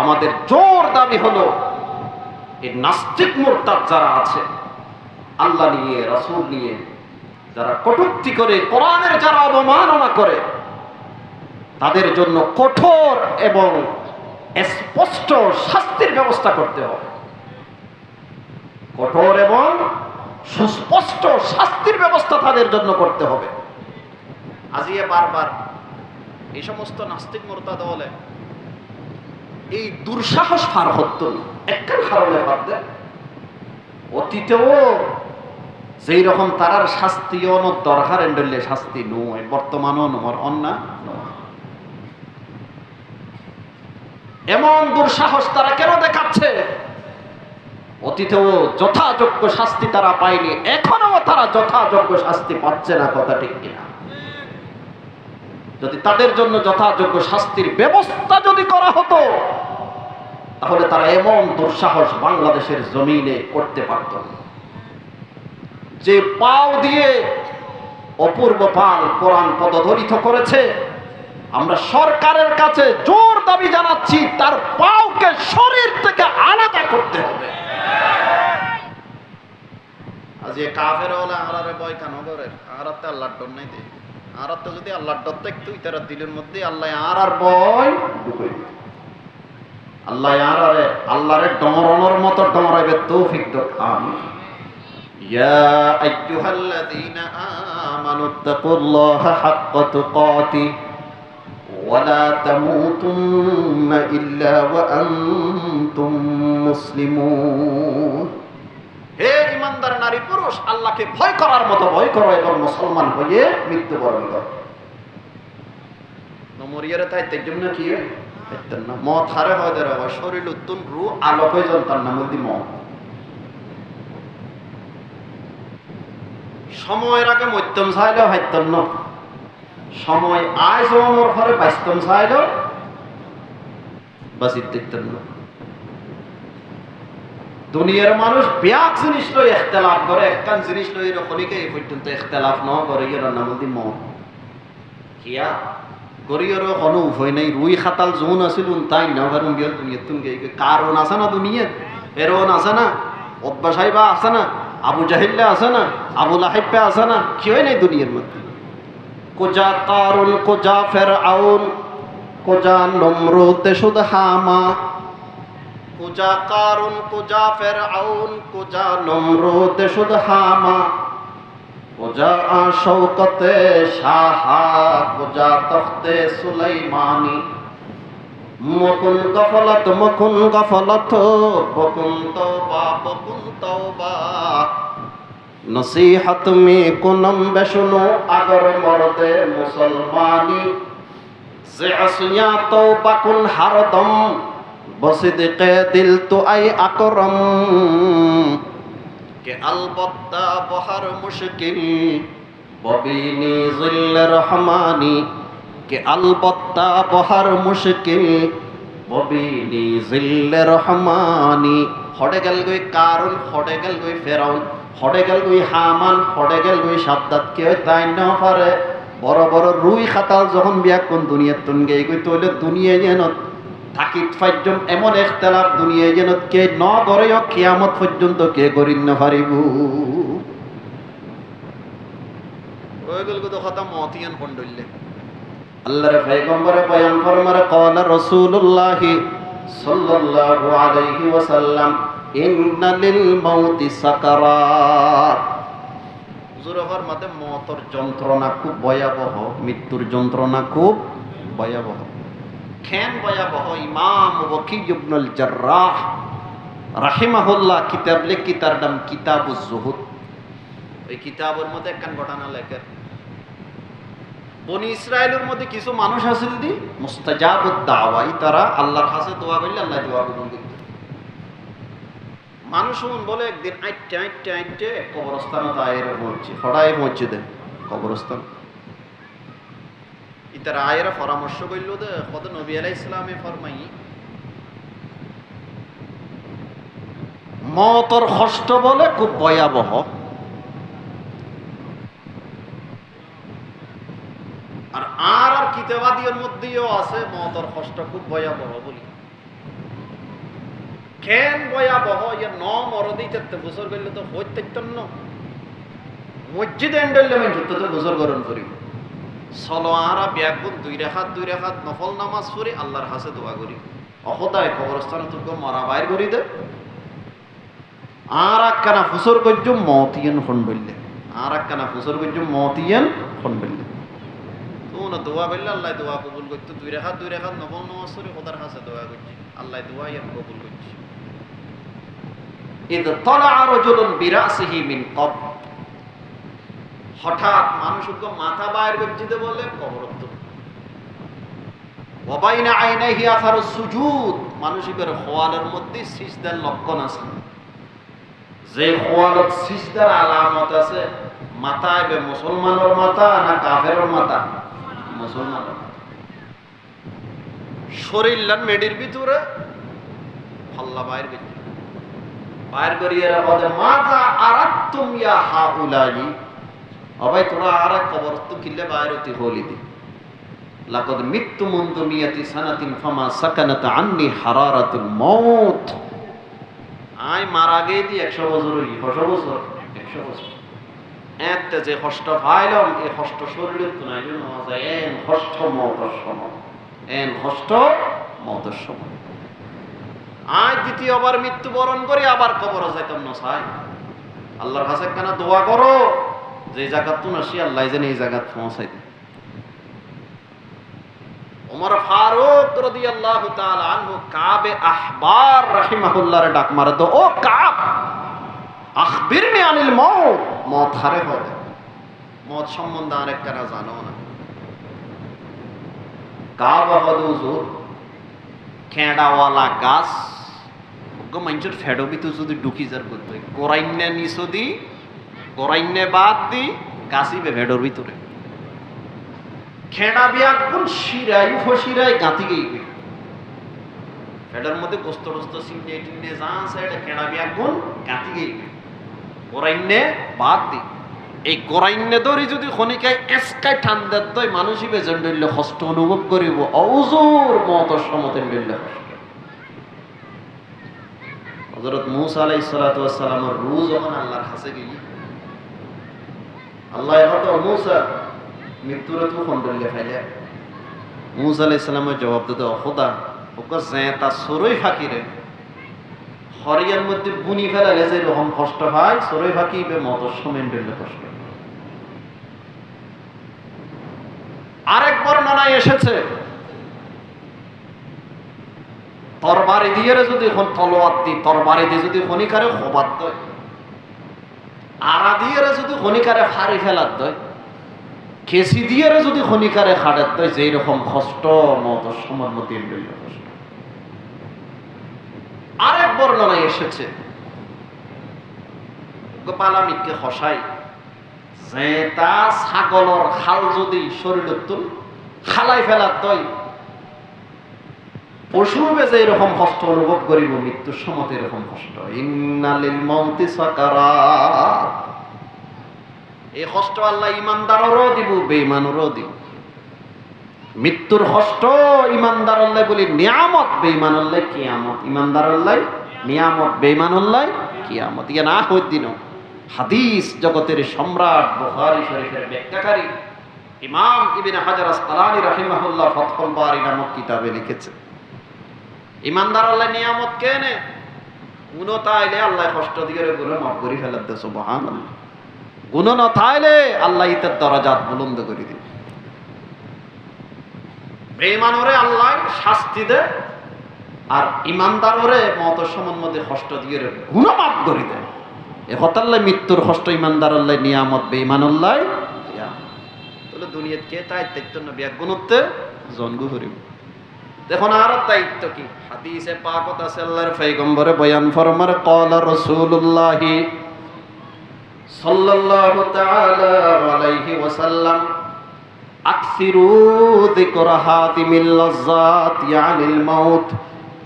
S1: আমাদের জোর দাবি হলো, এই নাস্তিক মুরতাদ যারা আছে, আল্লাহ নিয়ে রাসূল নিয়ে যারা কটূক্তি করে, কোরআনের যারা অবমাননা করে, তাদের জন্য কঠোর এবং স্পষ্ট শাস্তির ব্যবস্থা করতে হবে, কঠোর এবং সুস্পষ্ট শাস্তির ব্যবস্থা তাদের জন্য করতে হবে। আজিয়ে বারবার এই সমস্ত নাস্তিক মুরতাদ বলে এই দুঃসাহস পার হতো একটা কারণে ভাবতে, অতীতেও যেই রকম তারার শাস্তিও দরকার এন্ডলে শাস্তি নয় বর্তমানও নয় অন্যা নয়। এমন দুঃসাহস তারা কেন দেখাচ্ছে? অতীতেও যথাযোগ্য শাস্তি তারা পায়নি, এখনো তারা যথাযোগ্য শাস্তি পাচ্ছে না, কথা ঠিক কিনা? যদি তাদের জন্য যথাযোগ্য শাস্তির ব্যবস্থা যদি করা হতো, তাহলে তারা এমন দুঃসাহস বাংলাদেশের জমিনে করতে পারত না। যে পাও দিয়ে অপূর্ব পাল কোরআন পদধরিত করেছে, আমরা সরকারের কাছে জোর দাবি জানাচ্ছি তার পাওকে শরীর থেকে আলাদা করতে হবে। আজ এ কাফের হলে আরারে ভয় কেন করে? আরাতে আল্লাহর ডর নাই দে, আরাতে যদি আল্লাহর ডর থাকতো তারা দিলের মধ্যে আল্লাহ আর ভয় ঢুকাই দিত। আল্লাহ আরারে আল্লাহরে ডরানোর মতো ডরাইবে তৌফিক দাও, আমিন। ইয়া আইয়ুহাল্লাযীনা আমানুত্তাকুল্লাহা হাক্কা তুকাতি ওয়া লা তামুতুন্না ইল্লা ওয়া আনতুম মুসলিমুন। হে ইমানদার নারী পুরুষ, আল্লাহকে ভয় করার মতো ভয় করো এবং মুসলমান হয়ে মৃত্যুবরণ করো। নমরিয়ারে তাই তের জন্য কি না মত হারে হয় দেরা শরীর উত্তম রু আলোক হয়ে যান, তার নাম হল মত। সময়ের আগে মধ্যম চাইলেও হাইতেন না, সময় আয় সমর ঘরে বাইস্তম চাইলেও বাসির দেখতেন না। দুনিয়ার মানুষ ব্যাক জিনিস লই ইখতিলাফ করে, একখান জিনিস লই রকমকে এই পর্যন্ত ইখতিলাফ ন করে, এর নাম হল মত। কিয়া গরিয়র কোনো উভয় নাই, রুই খাতাল জোন আছিল তাই না কারণ গিয়ে দুনিয়ার তুমি কারণ আছে না, দুনিয়ার এরন আছে না, অব্বা সাহেবা আছে না, আবু জাহিল্লা আছে না, আবু লাহিব্বা আছে না, কি হয় নাই দুনিয়ার মধ্যে? কোজা কারুন, কোজা ফেরআউন, কোজা নমরুদ শুদ হামা, কোজা কারুন, কোজা ফেরআউন, কোজা নমরুদ শুদ হামা, কোজা শৌকতে শাহা, কোজা তখতে সুলাইমানি, মকুন গফলত, মকুন গফলত, বকুন তওবা, বকুন তওবা, নসিহত মে কুনম বেশুনো আগর মরদে মুসলমানি, যে আসিয়া তওবা কুন হারদম, বসিদকে দিল তো আই আকরম, কে আলবত্তা বহার মুশকিল ববিনি জিল্ল রহমানি, কে আলবত্তা বহার মুশকিল ববিনি জিল্ল রহমানি। হড়ে গেল গই কারণ, হড়ে গেল গই ফেরাউন, হড়ে গেল গই হামান, হড়ে গেল গই সাদ্দাত, কে তাই না পারে বড় বড় রুই খাতাল যখন বিয়া কোন দুনিয়ার তুন গই গই তইলে দুনিয়া যেন থাকিত ফাইজম এমন ইখতিলাফ দুনিয়া যেন কে ন করে কিয়ামত পর্যন্ত কে করিন না পারিব। রয়ে গেল তো কথা মতিয়ান পন্ডল্লে আল্লাহর পয়গম্বরে বয়ান ফরমারে ক্বালা রাসূলুল্লাহ সাল্লাল্লাহু আলাইহি ওয়াসাল্লাম ইন্না লিল মাউতি সাকারাত। হুজুরের ফরমাতে মওতের যন্ত্রণা খুব ভয়াবহ, মৃত্যুর যন্ত্রণা খুব ভয়াবহ। কেন ভয়াবহ? ইমাম ওয়াকি ইবনুল জাররাহ রাহিমাহুল্লাহ কিতাব লিখি, তার নাম কিতাবুজ যুহুদ। এই কিতাবের মধ্যে একখান ঘটনা লেখে, বনি ইসরায়েলের মধ্যে কিছু মানুষ আছিল দি মুস্তাজাবুদ দাওয়াই, তারা আল্লাহর কাছে দোয়া করলে আল্লাহ দোয়া কবুল করত। মানুষ বলে একদিন আইটে আইটে আইটে কবরস্থানে আয়ের পৌঁছে ফড়াই পৌঁছে দেন কবরস্থান। ইতারা আয়েরা পরামর্শ করল দে কত নবী আলাইহিস সালামে ফরমাই মওতের কষ্ট বলে খুব ভয়াবহ, আর আর কিতাবাদির মধ্যেও আছে মওতের কষ্ট খুব ভয়াবহ বলি। কেন ভয়াবহ? ইয়া ন মরদি তেতে বছর গেলে তো হইতেন না, মসজিদে এন্ডলে আমি যুদ্ধ তো বছর গরম করি চলো আরা ব্যাগুন দুই রেখাত নফল নামাজ পড়ি আল্লাহর কাছে দোয়া করি, অহদায় কবরস্থানে তোকে মরা বাইর করি দে। আর একখানা ফুসর গজ্জুম মতিয়ান ফন্ডলে, আর একখানা ফুসর গজ্জুম মতিয়ান ফন্ডলে তো না দোয়া করলে আল্লাহ দোয়া কবুল করতো। দুই রেখাত নফল নামাজ পড়ি খোদার কাছে দোয়া করছি, আল্লাহ দোয়া ইয়ান কবুল করছি। ইদ তালা রাজুলুন বিরাসিহি মিন কবর, হঠাৎ মানুষ মাথা বাইর গজ্জিতে বলে কবরত্ব ওয়াবাইনা আইনাইহি আসারুস সুজুদ, মানুষের খোয়ালের মধ্যে সিজদার লক্ষণ আছে। যে খোয়ালত সিজদার আলামত আছে, মাথায় বে মুসলমানের মাথা না কাফেরের মাথা? মুসলমানের মাথা। শরীর মেডির ভিতরে হল্লা বাইর গজ্জি বাইর করিয়ে বলে মাযা আরাদতুম ইয়া হাউলাই, অবাই তোরা আর কবরত্ব কিল্লে বাইরতি হলি দি লাকাদ মিত্তু মুনযু মিয়াতি সানাতিন ফামা সাকানাত আন্নি হারারাতুল মাউত। আই মারা গেই দি 100 বছর হই, 100 বছর 100 বছর এতে যে কষ্ট পাইলাম, এই কষ্ট শরীরে তো নাই জন্য যায় এন কষ্ট মওতের সময়, এন কষ্ট মওতের সময়। আজ দ্বিতীয়বার মৃত্যুবরণ করি আবার কবরে যাইতাম না চাই। আল্লাহর কাছে কেন দোয়া করো যে জায়গা তো নাসি আল্লাহ যেন এই জায়গা পৌঁছাই দেয়। ওমর ফারুক রাদিয়াল্লাহু তাআলা আনহু কাবে আহবার রাহিমাহুল্লাহর ডাক মারে তো, ও কাব আখবিরনি আনিল মউত, মওত হারে হয়, মওত সম্বন্ধে আরেক কেনা জানো না। কাব হুজুর খেঁড়াওয়ালা গাছ মানুষের ফেডো ভিতর যদি ঢুকি যার বলতে গোরাইন্যা নিচো দি গোরাইন্যা বাদ দি গাছিবে ফেডোর ভিতরে খেঁড়া বিয়া কোন শিরাই ফসিরাই গাঁতি গেইবে ফেডোর মধ্যে গোস্ত টোস্ত সিমনে টিমনে যা আছে এটা খেঁড়া বিয়া কোন গাঁতি গেইবে গোরাইন্যা বাদ দি। এই গোরাইন্যা ধরি যদি খনিকায় এসকায় ঠান্ডার দই মানুষই বেজন ডইলে কষ্ট অনুভব করিব অউজুর মওতের সমতেন ডইলে কষ্ট। হযরত মূসা আলাইহিস সালাতু ওয়াস সালামের রূহ যখন আল্লাহর কাছে গেলি, আল্লাহ হতো মূসা মৃত্যুর তো খন্ডলে ফাইলে। মূসা আলাইহিস সালামের জবাব দিতে খোদা ওকে জেতা সরই ফাকিরে হরিয়ার মধ্যে বুনি ফেলালে যে রকম কষ্ট হয় সরই ফাকিবে মওতের সময় ডইলে কষ্ট। আরেক বর্ণনায় এসেছে তরবারি দিয়ে যদি তলোয়ার দি তরবারি দিয়ে যদি খনিকারে খোবাত দেয়, আড়া দিয়ে যদি খনিকারে ফাড়ি ফেলার দেয়, কেসি দিয়ে যদি খনিকারে খাড়ার দেয়, যেই রকম কষ্ট মওতের সময়ের মধ্যে কষ্ট। আরেক বর্ণনায় এসেছে গোপালামিককে হসাই যে তা ছাগলর খাল যদি শরীরের তুল খালাই ফেলার দয়, পশুবে যে এরকম কষ্ট অনুভব করিব মৃত্যুর সময় এরকম কষ্ট। ইন্নালিল মাউতি সাকারাত, এই কষ্ট আল্লাহ ইমানদারেরও দিব বেঈমানেরও দিব। মৃত্যুর কষ্ট ইমানদার আল্লাহ বলি নিয়ামত, বেঈমান আল্লাহ কিয়ামত। ইমানদার আল্লাহ নিয়ামত, বেঈমান আল্লাহ কিয়ামত। ইয়া না হই দিন হাদিস জগতের সম্রাট বুখারী শরীফের ব্যাখ্যাকারী ইমাম ইবনে হাজার আসকালানী রাহিমাহুল্লাহ ফাতহুল বারী নামক কিতাবে লিখেছে, ইমানদার আল্লাহ নিয়ামত কেনে গুণ তাইলে আল্লাহ কষ্ট দিয়ে গুণ মাফ করে ফেলার দে। সুবহানাল্লাহ। গুণ না তাইলে আল্লাহ ইতার দরজাত বুলন্দ করে দিবে। বেঈমানরে আল্লাহ শাস্তি দে আর ইমানদাররে মওতের সময়ের মধ্যে কষ্ট দিয়ে গুণ মাফ করে দেয়। এ হতাল্লাহ মৃত্যুর কষ্ট ইমানদার আল্লাহ নিয়ামত, বেঈমান আল্লাহ কিয়ামত। তাহলে দুনিয়াত কে তাই দায়িত্ব না বিয়া গুণতে জন্ম করিব। দেখুন আর দায়িত্ব কি হাদিসে পাকত আছে আল্লাহর পয়গম্বরে বয়ান ফরমার ক্বালা রাসূলুল্লাহি সাল্লাল্লাহু তাআলা আলাইহি ওয়াসাল্লাম আকসিরু যিকরা হাতিমিল লাজ্জাত ইয়ানিল মাউত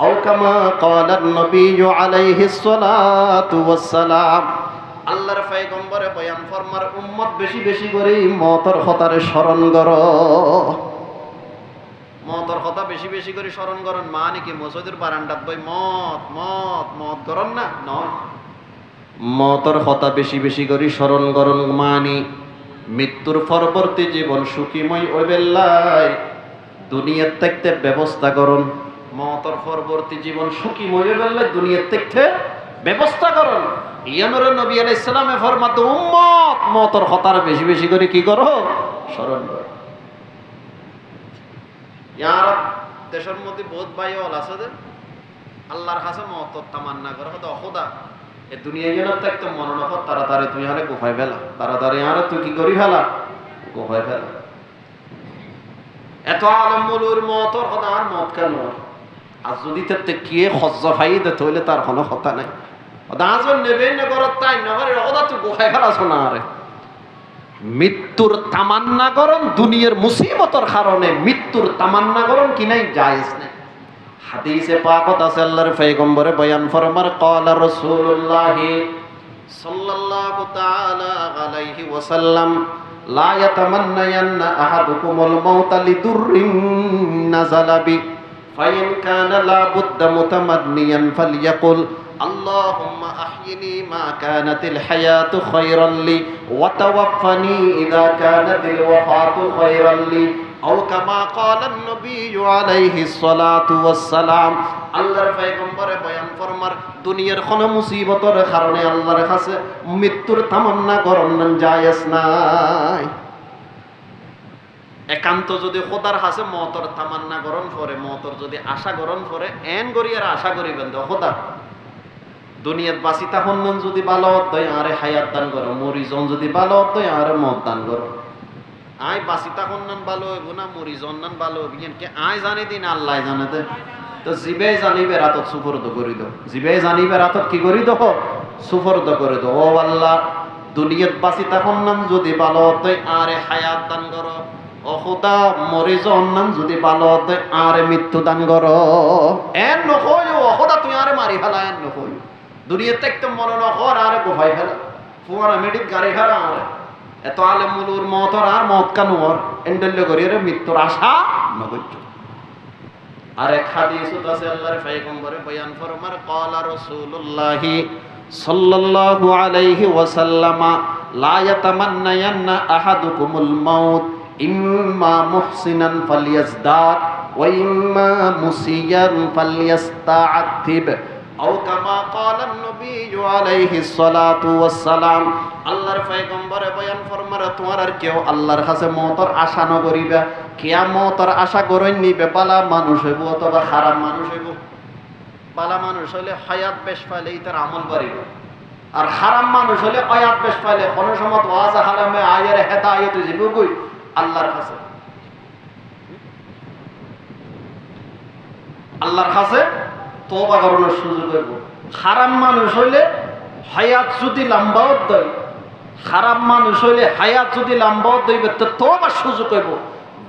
S1: আও কামা ক্বালা an-নাবিয়্যু আলাইহিস সালাতু ওয়াস সালাম। আল্লাহর পয়গম্বরে বয়ান ফরমার উম্মত বেশি বেশি করে মওতের কথারে স্মরণ করো। মওতের কথা বেশি বেশি করে স্মরণ করুন মানে কি মসজিদের বারান্দাত বই মত মত মত করন না নয়। মওতের কথা বেশি বেশি করে স্মরণ করুন মানে মৃত্যুর পরবর্তী জীবন সুখীময় ওই বেলায় দুনিয়ার থাকতে ব্যবস্থা করুন। মওতের পরবর্তী জীবন সুখীময় ওই বেলায় দুনিয়ার থাকতে ব্যবস্থা করুন। ইয়ানুর নবী আলাইহিস সালামে ফরমাতো উম্মত মওতের কথার বেশি বেশি করে কি করো স্মরণ করো। ইয়ার দেশের মধ্যে বহুত ভাই হল আছে যে আল্লাহর কাছে মওতের তামান্না করে হয়তো খোদা এ দুনিয়া যেন একদম মনোনফ তাড়াতাড়ি তুই আরে গোফাই ফেলা, তাড়াতাড়ি আরে তুই কি করি ফেলা, গোফাই ফেলা। এত আলম মুলুর মতর কথা আর মত কেন? আর যদি তাতে কে খজ্জা ফাই দিতে হইলে তার কোনো কথা নাই। দাঁজন নেবেন না করত তাই না করে ওদা তুই গোফাই ফেলা শোনা আরে। মৃত্যুর তামান্না করন দুনিয়ার মুসিবতর কারণে মৃত্যুর তামান্না করন কি নাই জায়েজ নেই। হাদিসে পাকত আছে আল্লাহর পয়গম্বরে বয়ান ফরমার ক্বালা রাসূলুল্লাহ সাল্লাল্লাহু তাআলা আলাইহি ওয়াসাল্লাম লা ইয়াতামান্নায়ান্না আহাদুকুমুল মাউতা লিদুররিন নাযালা বি ফাইন কানা লা বুদ্দা মুতামান্নিয়ান ফালইয়াকুল আল্লাহুম্মা আহইনি মা কানাতিল হায়াতু খায়রান লি ওয়া তাওয়াফফানি ইযা কানাতিল ওয়াফাতু খায়রান লি আও কামা ক্বালান নবিয়্যু আলাইহিস সালাতু ওয়াস সালাম। আল্লাহর পয়গম্বরে বয়ান ফরমার দুনিয়ার কোন মুসিবতের কারণে আল্লাহর কাছে মৃত্যুর তামান্না করন জায়েজ নাই। একান্ত যদি খোদার কাছে মওতর তামান্না করন পরে মওতর যদি আশা করন পরে এন গরিয়ার আশা করিবেন তো খোদা দুনিয়াত বাঁচি তখন যদি ভালো হতই আরে হায়াত দান করো, মরিজন যদি ভালো হতই আরে মত দান করো। আয় বাঁচি তখন ভালো হইব না মরিজন নান ভালো হইব কে আয় জানি দিন আল্লাহ জানে দে। তো জিবে জানিবে রাতত সুফরদ করি দো, জিবে জানিবে রাতত কি করি দো সুফরদ করে দো। ও আল্লাহ দুনিয়াত বাঁচি তখন যদি ভালো হতই আরে হায়াত দান করো, ও খোদা মরিজন নান যদি ভালো হতই আরে মৃত্যু দান করো। এন নকই ও খোদা তুই আরে মারি ফেলা, এন নকই দুনিয়াতে একদম মনে নকর আরে গোফাই ফেলা ফুয়ারা মেডিক গাড়ি ফেলা আরে এত আলেম মুলুর মতর আর মত কানুর এন্ডেল করিয়ে মৃত্যুর আশা নগজ্য। আরেক হাদিস আছে আল্লাহর পয়গম্বরে বয়ান ফরমার ক্বালা রাসূলুল্লাহ সাল্লাল্লাহু আলাইহি ওয়াসাল্লাম লা ইয়াতামান্নায়ান্না আহাদুকুমুল মাউত ইম্মা মুহসিনান ফালইয়াজদাদ ওয়া ইম্মা মুসিয়ান ফালইয়াস্তাআতিব আও কামা ক্বালান নবিয়্যু আলাইহিস সালাতু ওয়াস সালাম। আল্লাহর পয়গম্বরে বয়ান ফরমার তোমার আর কেউ আল্লাহর কাছে মওতর আশা ন করিবা, কিয়ামতের আশা করই নিবে বালা মানুষ হইব অথবা খারাপ মানুষ হইব। বালা মানুষ হলে হায়াত বেশ পাইলে তার আমল বাড়িব, আর খারাপ মানুষ হলে হায়াত বেশ পাইলে কোন সময় ওয়াজ হারামে আয়ের হেদায়েত হইব কই আল্লাহর কাছে। আল্লাহর কাছে তওবা করার সুযোগ হইব। খারাপ মানুষ হইলে হায়াত যদি লম্বাও দেয়, খারাপ মানুষ হইলে হায়াত যদি লম্বাও দইবে তো তওবার সুযোগ হইব।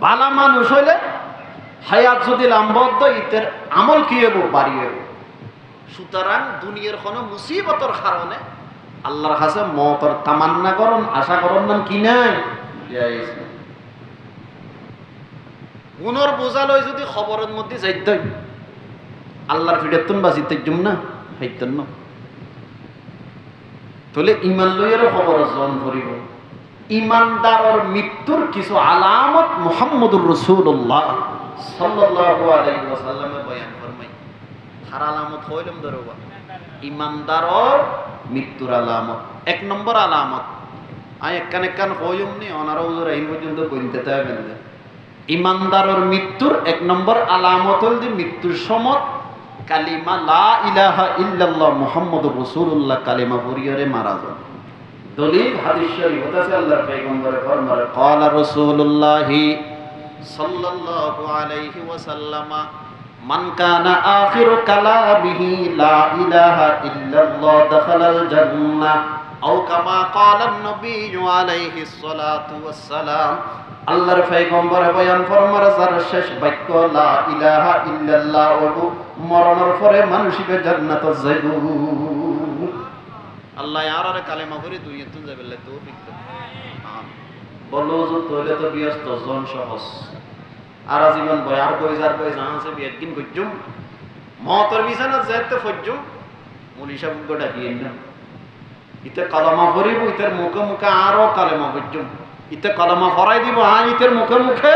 S1: ভালো মানুষ হইলে হায়াত যদি লম্বাও দেয় ইতের আমল কি হইব বাড়ি হইব। সুতরাং দুনিয়ার কোনো মুসিবতের কারণে আল্লাহর কাছে মওতর তামান্না করুন আশা করুন নাম কি নাই জায়েজ নাই। গুণর বোঝা লই যদি খবরের মধ্যে যাইতে আল্লাহর ফিডেতুন বাজিতে জুম না হাইতেন না তাহলে ইমান লইয়ের খবর জন করিব। ইমানদারের মৃত্যুর কিছু আলামত মুহাম্মদুর রাসূলুল্লাহ সাল্লাল্লাহু আলাইহি ওয়াসাল্লামে বয়ান ফরমাই। হার আলামত হইলাম ধরবা ইমানদারের মৃত্যুর আলামত। এক নম্বর আলামত আই একখান হইম নি ওনারা হুজুর এই পর্যন্ত কইতে থাকবেন। ইমানদারের মৃত্যুর এক নম্বর আলামত হল যে মৃত্যুর সময় কালিমা লা ইলাহা ইল্লাল্লাহ মুহাম্মাদুর রাসূলুল্লাহ কালিমা পড়িয়ে মারা যায়। দলিল হাদিস শরীফ আছে আল্লাহর পয়গম্বরে ফরমান ক্বালা রাসূলুল্লাহ সাল্লাল্লাহু আলাইহি ওয়াসাল্লাম মান কানা আখিরু কালামিহি লা ইলাহা ইল্লাল্লাহ দাখালাল জান্নাহ আও কামা ক্বালান নবিয়্যু আলাইহিস সালাতু ওয়াস সালাম। আল্লাহর পয়গম্বরে বয়ান ফরমার যার শেষ বাক্য লা ইলাহা ইল্লাল্লাহ ও মরণের পরে মানুষকে জান্নাতে যাইব। আল্লাহ আর কালেমা করে দুনিয়াতে যাবে তৌফিক দাও। বলো যে তোলে তো ব্যস্ত জন সহজ আর জীবন বয় আর কই জানছে একদিন কইজুম মওতর বিছানা যেতে ফজুম মুলিশা গোটা দিয়ে না ইতে কালামা পড়িব ইতের মুখে মুখে আরো কালেমা ফজুম ইতে কালেমা পড়াই দিব আর ইতের মুখে মুখে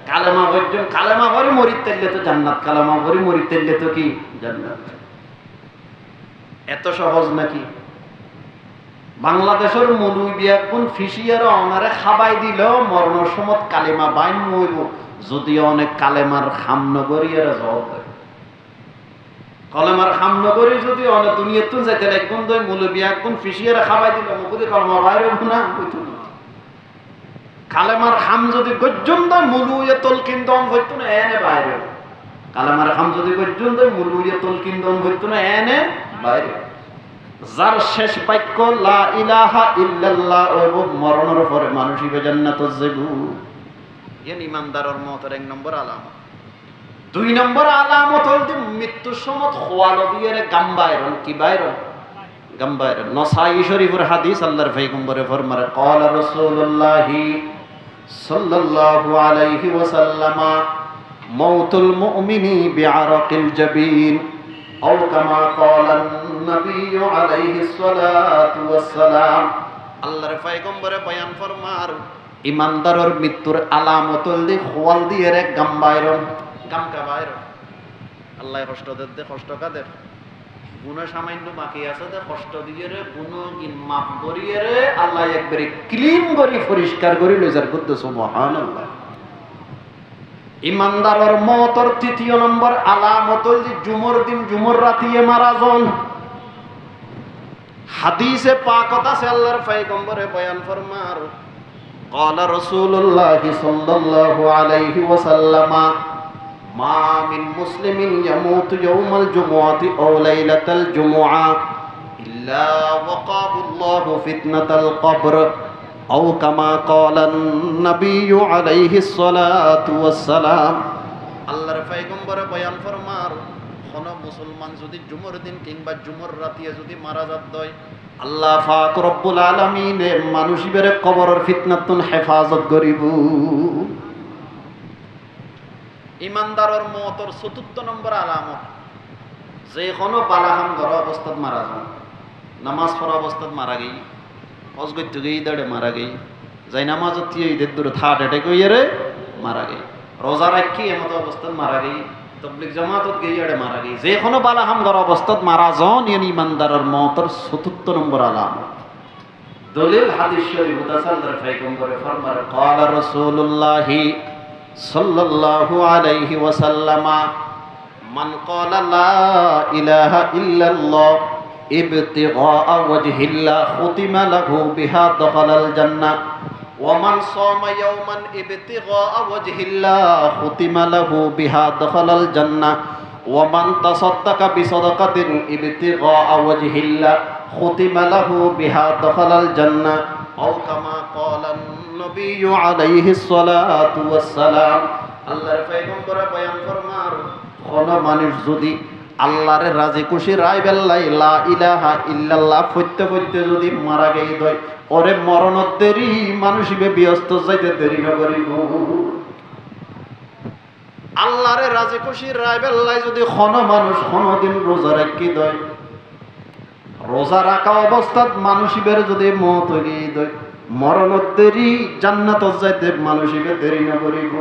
S1: কালেমা ফজুম কালেমা পড়ি মরি তেললে তো জান্নাত কালেমা পড়ি মরি তেললে তো কি জান্নাত। এত সহজ নাকি? বাংলাদেশের মৌলবি কোন ফিসিয়ার অনারে খাবাই দিল মরণের সময় কালেমা বাইন হইব যদিও অনেক কালেমার খাম নগরিয়ার জবাব দেয়। কলেমার হামনগরী যদি অনেক দুনিয়া তুন যাইতে একগুণ দই মুলবি একগুণ ফিসিয়ে খাবাই দিল মুখুদি কলমা বাইরে না কালেমার হাম যদি গজ্জন দই মুলুয়ে তল কিন্দম হইতো না এনে বাইরে কালেমার হাম যদি গজ্জন দই মুলুয়ে তল কিন্দম হইতো না এনে বাইরে যার শেষ বাক্য লা ইলাহা ইল্লাল্লাহ ও মরণের পরে মানুষ ইবে জান্নাতে যাইবো এন ইমানদারের মতের এক নম্বর আলামত। দুই নম্বর আলামত হল যে মৃত্যুর সময় খোয়ালো দিয়ে গাম্বায়রন কি বাইরন গাম্বায়রন। নসাই শরীফের হাদিস আল্লাহর পয়গম্বরে ফরমায় ক্বালা রাসূলুল্লাহি সাল্লাল্লাহু আলাইহি ওয়াসাল্লাম মাউতুল মুমিনি বিআরাকিল জাবিন আও কামা ক্বালা নবী আলাইহিস সালাতু ওয়াস সালাম। আল্লাহর পয়গম্বরে বয়ান ফরমার ইমানদারের মৃত্যুর আলামত হল যে খোয়াল দিয়ে গাম্বায়রন গামকা বাইরন। আল্লাহ কষ্ট দে কষ্ট কাদের গুণ সামান্য বাকি আছে দে কষ্ট দিয়ে রে গুণ কিন মাফ করিয়ে রে আল্লাহ একবারে ক্লিন করি পরিষ্কার করি লইজার করতে সুবহানাল্লাহ। ইমানদারের মওতের তৃতীয় নম্বর আলামত হল যে জুমর দিন জুমর রাতিয়ে মারা যান। হাদিসে পাক আছে আল্লাহর পয়গম্বরে বয়ান ফরমার ক্বালা রাসূলুল্লাহি সাল্লাল্লাহু আলাইহি ওয়াসাল্লাম মা মিন মুসলিমিন ইয়ামুতু ইয়াওমাল জুমুআতি আও লাইলাতাল জুমুআ ইল্লা ওয়াকাহুল্লাহু ফিতনাতাল কবর আও কামা ক্বালা নবী আলাইহিস সালাতু ওয়াস সালাম। আল্লাহর পয়গম্বরে বয়ান ফরমার কোন মুসলমান যদি জুমর দিন কিংবা জুমর রাতে যদি মারা যায় আল্লাহ পাক রব্বুল আলামিন মানুষের কবরের ফিতনাতুন হেফাজত করিব। ইমানদারের মওতের চতুর্থ নম্বর আলামত যে কোনো বালাহাম ঘর অবস্থাত মারা যায় নামাজ পড়া অবস্থাত মারা গই হজ করতে গিয়ে দাঁড়ে মারা গই যাই নামাজ ঈদের দূরে থার্ড অ্যাটাক হইয়ারে মারা গই রোজা রাখি এমত অবস্থাত মারা গই তবলিগ জামাতত গিয়ে মারা গই যে কোনো বালাহাম ঘর অবস্থাত মারা যান ইয়ানি ইমানদারের মওতের চতুর্থ নম্বর আলামত। দলিল হাদিস শরীফ মুতাসাল্লার পয়গম্বরে ফরমার ক্বালা রাসূলুল্লাহি সাল্লাল্লাহু আলাইহি ওয়াসাল্লাম মান ক্বালা লা ইলাহা ইল্লাল্লাহ ইবতিগা ওয়াজহিল্লাহ খুতিমা লাহু বিহা দাখালাল জান্নাহ ওয়া মান সামা ইয়াওমান ইবতিগা ওয়াজহিল্লাহ খুতিমা লাহু বিহা দাখালাল জান্নাহ ওয়া মান তাসাদ্দাকা বিসাদাকাতিন ইবতিগা ওয়াজহিল্লাহ খুতিমা লাহু বিহা দাখালাল জান্নাহ আও কামা ক্বালা নবী আলাইহিস সালাতু ওয়াস সালাম। আল্লাহর পয়গম্বর বয়ান ফরমার কোন মানুষ যদি আল্লাহর রাজি খুশি রায় বেল্লাই লা ইলাহা ইল্লাল্লাহ পড়তে পড়তে যদি মারা গেই দয় ওরে মরণত দেরি মানুষিবে ব্যস্ত যাইতে দেরি না করিব। আল্লাহর রাজি খুশি রায় বেল্লাই যদি কোন মানুষ কোনদিন রোজা রাখি দয় রোজা রাখা অবস্থাত মানুষিবের যদি মওত হই দয় মরণত দেরি জান্নাতত যাইতে মানুষিবে দেরি না করিব।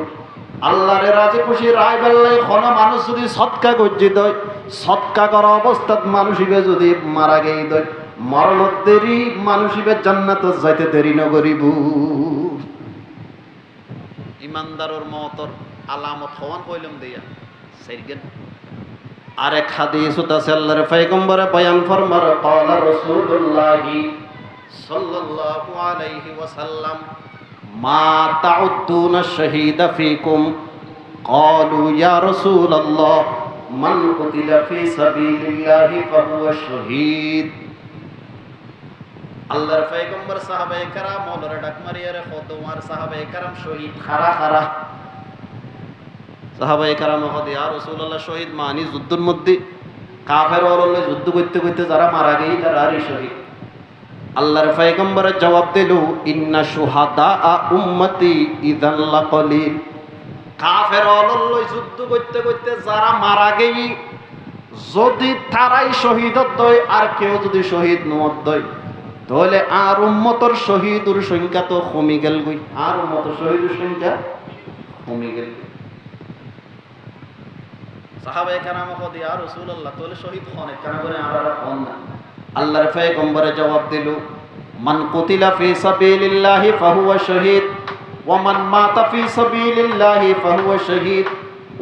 S1: আল্লাহরে রাজি খুশি রায় বেল্লাই কোন মানুষ যদি সদকা গজ্জি দয় সদকা করা অবস্থাত মানুষিবে যদি মারা গেই দয় মরণত দেরি মানুষিবে জান্নাতত যাইতে দেরি না করিব। ইমানদারের মওতের আলামত হওয়ান কইলাম দিয়া সাইরগেন। আরেক হাদিস আছে আল্লাহর পয়গম্বরে বয়ান ফরমার ক্বালা রাসূলুল্লাহি সাল্লাল্লাহু আলাইহি ওয়াসাল্লাম মা তাউদ্দুনা শাহীদা ফীকুম ক্বালু ইয়া রাসূলুল্লাহ মান কুতিলা ফী সাবিলিল্লাহি ফাহুয়া শাহীদ। আল্লাহর পয়গম্বর সাহাবায়ে কেরাম মওলানা ডাক মারিয়া রে তোমার সাহাবায়ে কেরাম শহীদ খারা খারা সাহাবায়ে কেরাম কয় ইয়া রাসূলুল্লাহ শহীদ মানে যুদ্ধের মধ্যে কাফের ওরলে যুদ্ধ করতে করতে যারা মারা গই তারাই শহীদ। আল্লাহর পয়গম্বরের জবাব দিল ইন্না শুহাদা উম্মতি ইযান লাকলিল। কাফের ওরলে যুদ্ধ করতে করতে যারা মারা গই যদি তারাই শহীদ হয় আর কেউ যদি শহীদ নয় হয় তাহলে আর উম্মতের শহীদের সংখ্যা তো কমে গেল গই আর উম্মতের শহীদের সংখ্যা কমে গেল। সাহাবায়ে কেরাম কয় ইয়া রাসূলুল্লাহ তাহলে শহীদ হন কেন করে আমরা হন না। আল্লাহর পয়গম্বর জবাব দিল মান কুতিলা ফি সাবিলিল্লাহি ফাহুয়া শাহীদ ওয়া মান মাতা ফি সাবিলিল্লাহি ফাহুয়া শাহীদ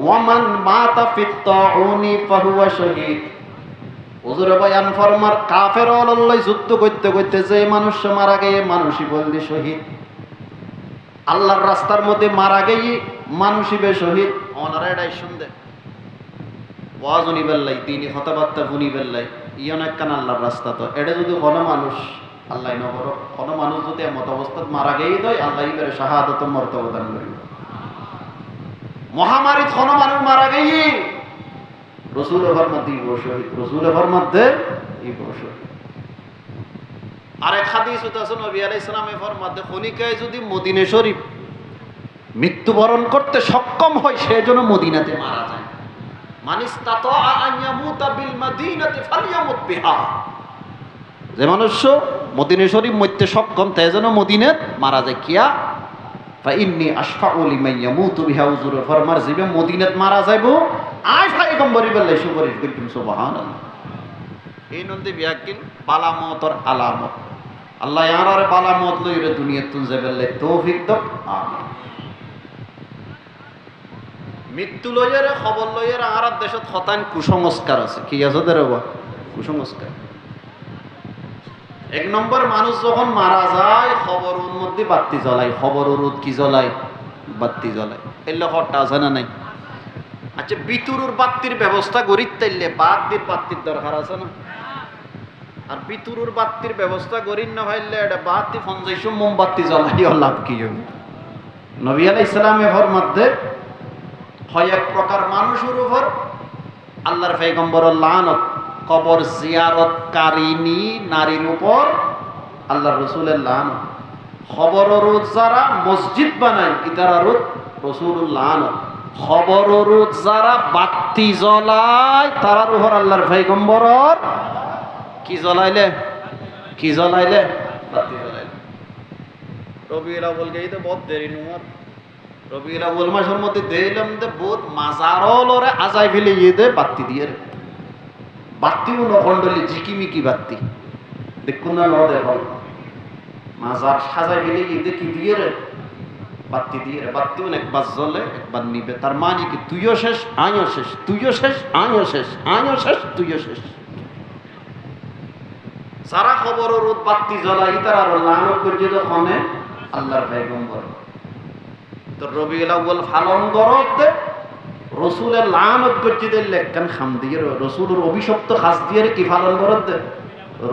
S1: ওয়া মান মাতা ফিত তাউনি ফাহুয়া শাহীদ হুজুরে বয়ান ফরমার কাফের অলল্লাই যুদ্ধ করতে করতে যে মানুষ মারা গিয়ে মানুষই বলদি শহীদ, আল্লাহর রাস্তার মধ্যে মারা গিয়ে মানুষই বে শহীদ। ওনারা এটাই শুনতে ওয়াজ উনি বেল্লাই তিনি কথাবার্তা উনি বেল্লাই ইয়ন একখান আল্লাহর রাস্তা, তো এটা যদি কোনো মানুষ আল্লাহ নগর কোনো মানুষ যদি এমত অবস্থাত মারা গিয়ে দেয় আল্লাহ ইবের শাহাদত মর্তবা দান করিব। মহামারীত কোনো মানুষ মারা গিয়ে রসুল এভার মধ্যে শহীদ, রসুল এভার মধ্যে শহীদ। আরেক হাদিস আছে নবী আলাইহিস সালামের ফরমাতে খনিকায় যদি মদিনা শরীফ মৃত্যুবরণ করতে সক্ষম হয় সেজন্য মদিনাতে মারা যায়। মানিস্তাতা আন ইয়ামুতা বিল মাদিনাতি ফালইয়ামুত বিহা, যে মানুষ মদিনা শরীফ মরতে সক্ষম তাই যেন মদিনাত মারা যায়। কিয়া ফা ইন্নী আশফাউ লিমান ইয়ামুতু বিহা, হুজুর ফরমার জিবে মদিনাত মারা যাইবো আই পয়গম্বরি বললে সুপারিশ করতুম সুবহানাল্লাহ। এই নন্দী বিয়াকিন বালামতর আলামত আল্লাহ ইয়ারারে বালামত লইরে দুনিয়া তুন যাবেলে তৌফিক দাও আমিন। মৃত্যু লইয়ারে খবর লইয়ারে আর দেশত হতান কুসংস্কার আছে। কি আছে দেরবা কুসংস্কার? এক নম্বর মানুষ যখন মারা যায় খবর মধ্যে বাতি জ্বলায়, খবর রোদ কি জ্বলায় বাতি জ্বলায়, এলে হটটা আছে না নাই? আচ্ছা বিতুরুর বাতির ব্যবস্থা করি তাইলে বাতির বাতির দরকার আছে না? আর বিতুরুর বাতির ব্যবস্থা করি না ভাইলে এটা বাতি ফঞ্জাইশ মোমবাতি জ্বলাইও লাভ কি হবে? নবী আলাইহিস সালামের মধ্যে হয় এক প্রকার মানুষের উপর আল্লাহর পয়গম্বরের লানত, কবর জিয়ারতকারিনী নারীর উপর আল্লাহর রাসূলের লানত, খবর রোজ যারা মসজিদ বানায় ইতারা রোজ রাসূলুর লানত, খবর রোজ যারা বাতি জ্বলায় তারার উপর আল্লাহর পয়গম্বরের কি জ্বলাইলে কি জ্বলাইলে বাতি জ্বলাইলে। রবিউল আউয়াল গেই তো বহুত দেরি নুমার রবিউল আউয়াল মাসের মধ্যে দেইলাম দে বহুত মাজারলরে আজাই ফেলে ইয়ে দে বাতি দিয়ে রে বাতিও নখণ্ডলি ঝিকিমিকি বাতি দেখুন না নদে হল মাজার সাজাই ফেলে ইয়ে দে কি দিয়ে রে বাতি দিয়ে রে। বাতিও একবার জ্বলে একবার নিবে, তার মানে কি তুইও শেষ আমিও শেষ, তুইও শেষ আমিও শেষ, আমিও শেষ তুইও শেষ। সারা খবর রোদ বাতি জ্বলাই তারা লানত করছে যখন আল্লাহর পয়গম্বর। তো রবিউল আউয়াল পালন করত রসুলের লানত করছে দিলে একখান খাম দিয়ে রসুলের অভিশপ্ত খাস দিয়ে কি পালন করত দে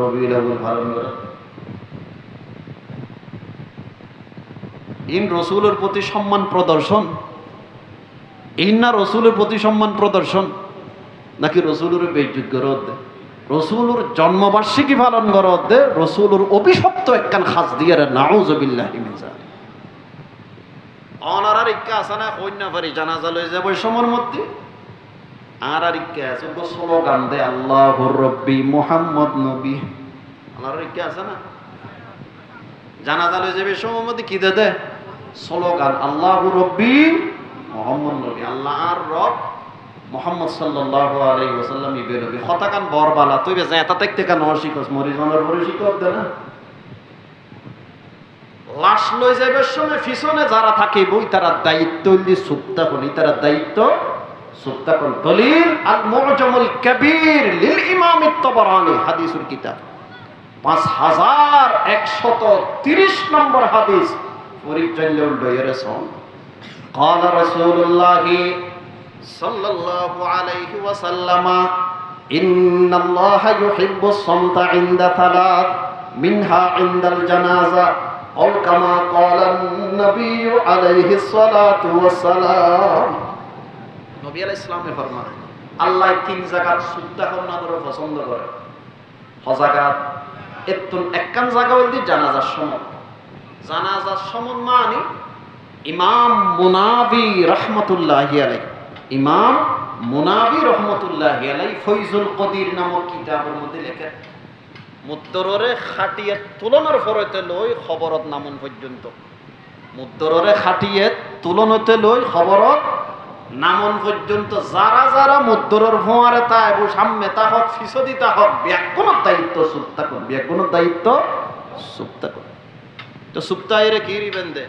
S1: রবিউল আউয়াল পালন করত। ইন রসুলের প্রতি সম্মান প্রদর্শন, ইন না রসুলের প্রতি সম্মান প্রদর্শন নাকি রসুলের বেইজ্জত করত দে? রসুলুর জন্মবার্ষিকী পালন করত দে রসুলুর অভিশপ্ত একখান খাস দিয়ে নাউযুবিল্লাহি মিন যালিক। অনারার ইচ্ছা আছে না কন্যা পারি জানাজা লয়ে যাব ওই সময়ের মধ্যে আর ইচ্ছা আছে স্লোগান দে আল্লাহুর রব্বি মুহাম্মদ নবী, অনারার ইচ্ছা আছে না জানাজা লয়ে যাবে সময়ের মধ্যে কি দে দে স্লোগান আল্লাহুর রব্বি মুহাম্মদ নবী, আল্লাহ আর রব মুহাম্মদ সাল্লাল্লাহু আলাইহি ওয়াসাল্লাম ইবে নবী। হতাকান বরবালা তুই বে যায় তাতে থেকে নরসিকস মরিজনের পরে শিকব দে না। লাশ লই যাইবার সময় পিছনে যারা থাকে বই তারা দায়িত্ব দিয়ে সুপ্তা করি, তারা দায়িত্ব সুপ্তা করি। দলিল আল মুআজামুল কাবীর লিল ইমাম আত-তাবারানী হাদিসুল কিতাব 5130 নম্বর হাদিস পরিচয় উল্টো এরসন قال رسول الله صلى الله عليه وسلم إن الله يحب الصمت عند ثلاث منها عند الجنازة أو كما قال النبي عليه الصلاة والسلام। নবী আলাইহিস সালামে ফরমান আল্লাহ তিন জায়গার সুত্তা করনা ধরে পছন্দ করে। হজাগাত এতন একখান জায়গা হইতে জানাজার সময়, জানাজার সময় মানে ইমাম মুনাবি রাহমাতুল্লাহি আলাইহি, ইমাম মুনাবি রহমতুল্লাহি আলাইহি ফয়জুল কদির নামক কিতাবের মধ্যে লেখা মুদ্দররে খাটিয়ে তুলনার ফরতে লই খবরত নামন পর্যন্ত, মুদ্দররে খাটিয়ে তুলনতে লই খবরত নামন পর্যন্ত যারা যারা মুদ্দরর ফোয়ারে তা এবং সামনে তা হোক ফিসদি তা হোক ব্যাকুণের দায়িত্ব সুপ্তা কর, ব্যাকুণের দায়িত্ব সুপ্তা কর। তো সুপ্তা এরে কি রিবেন দে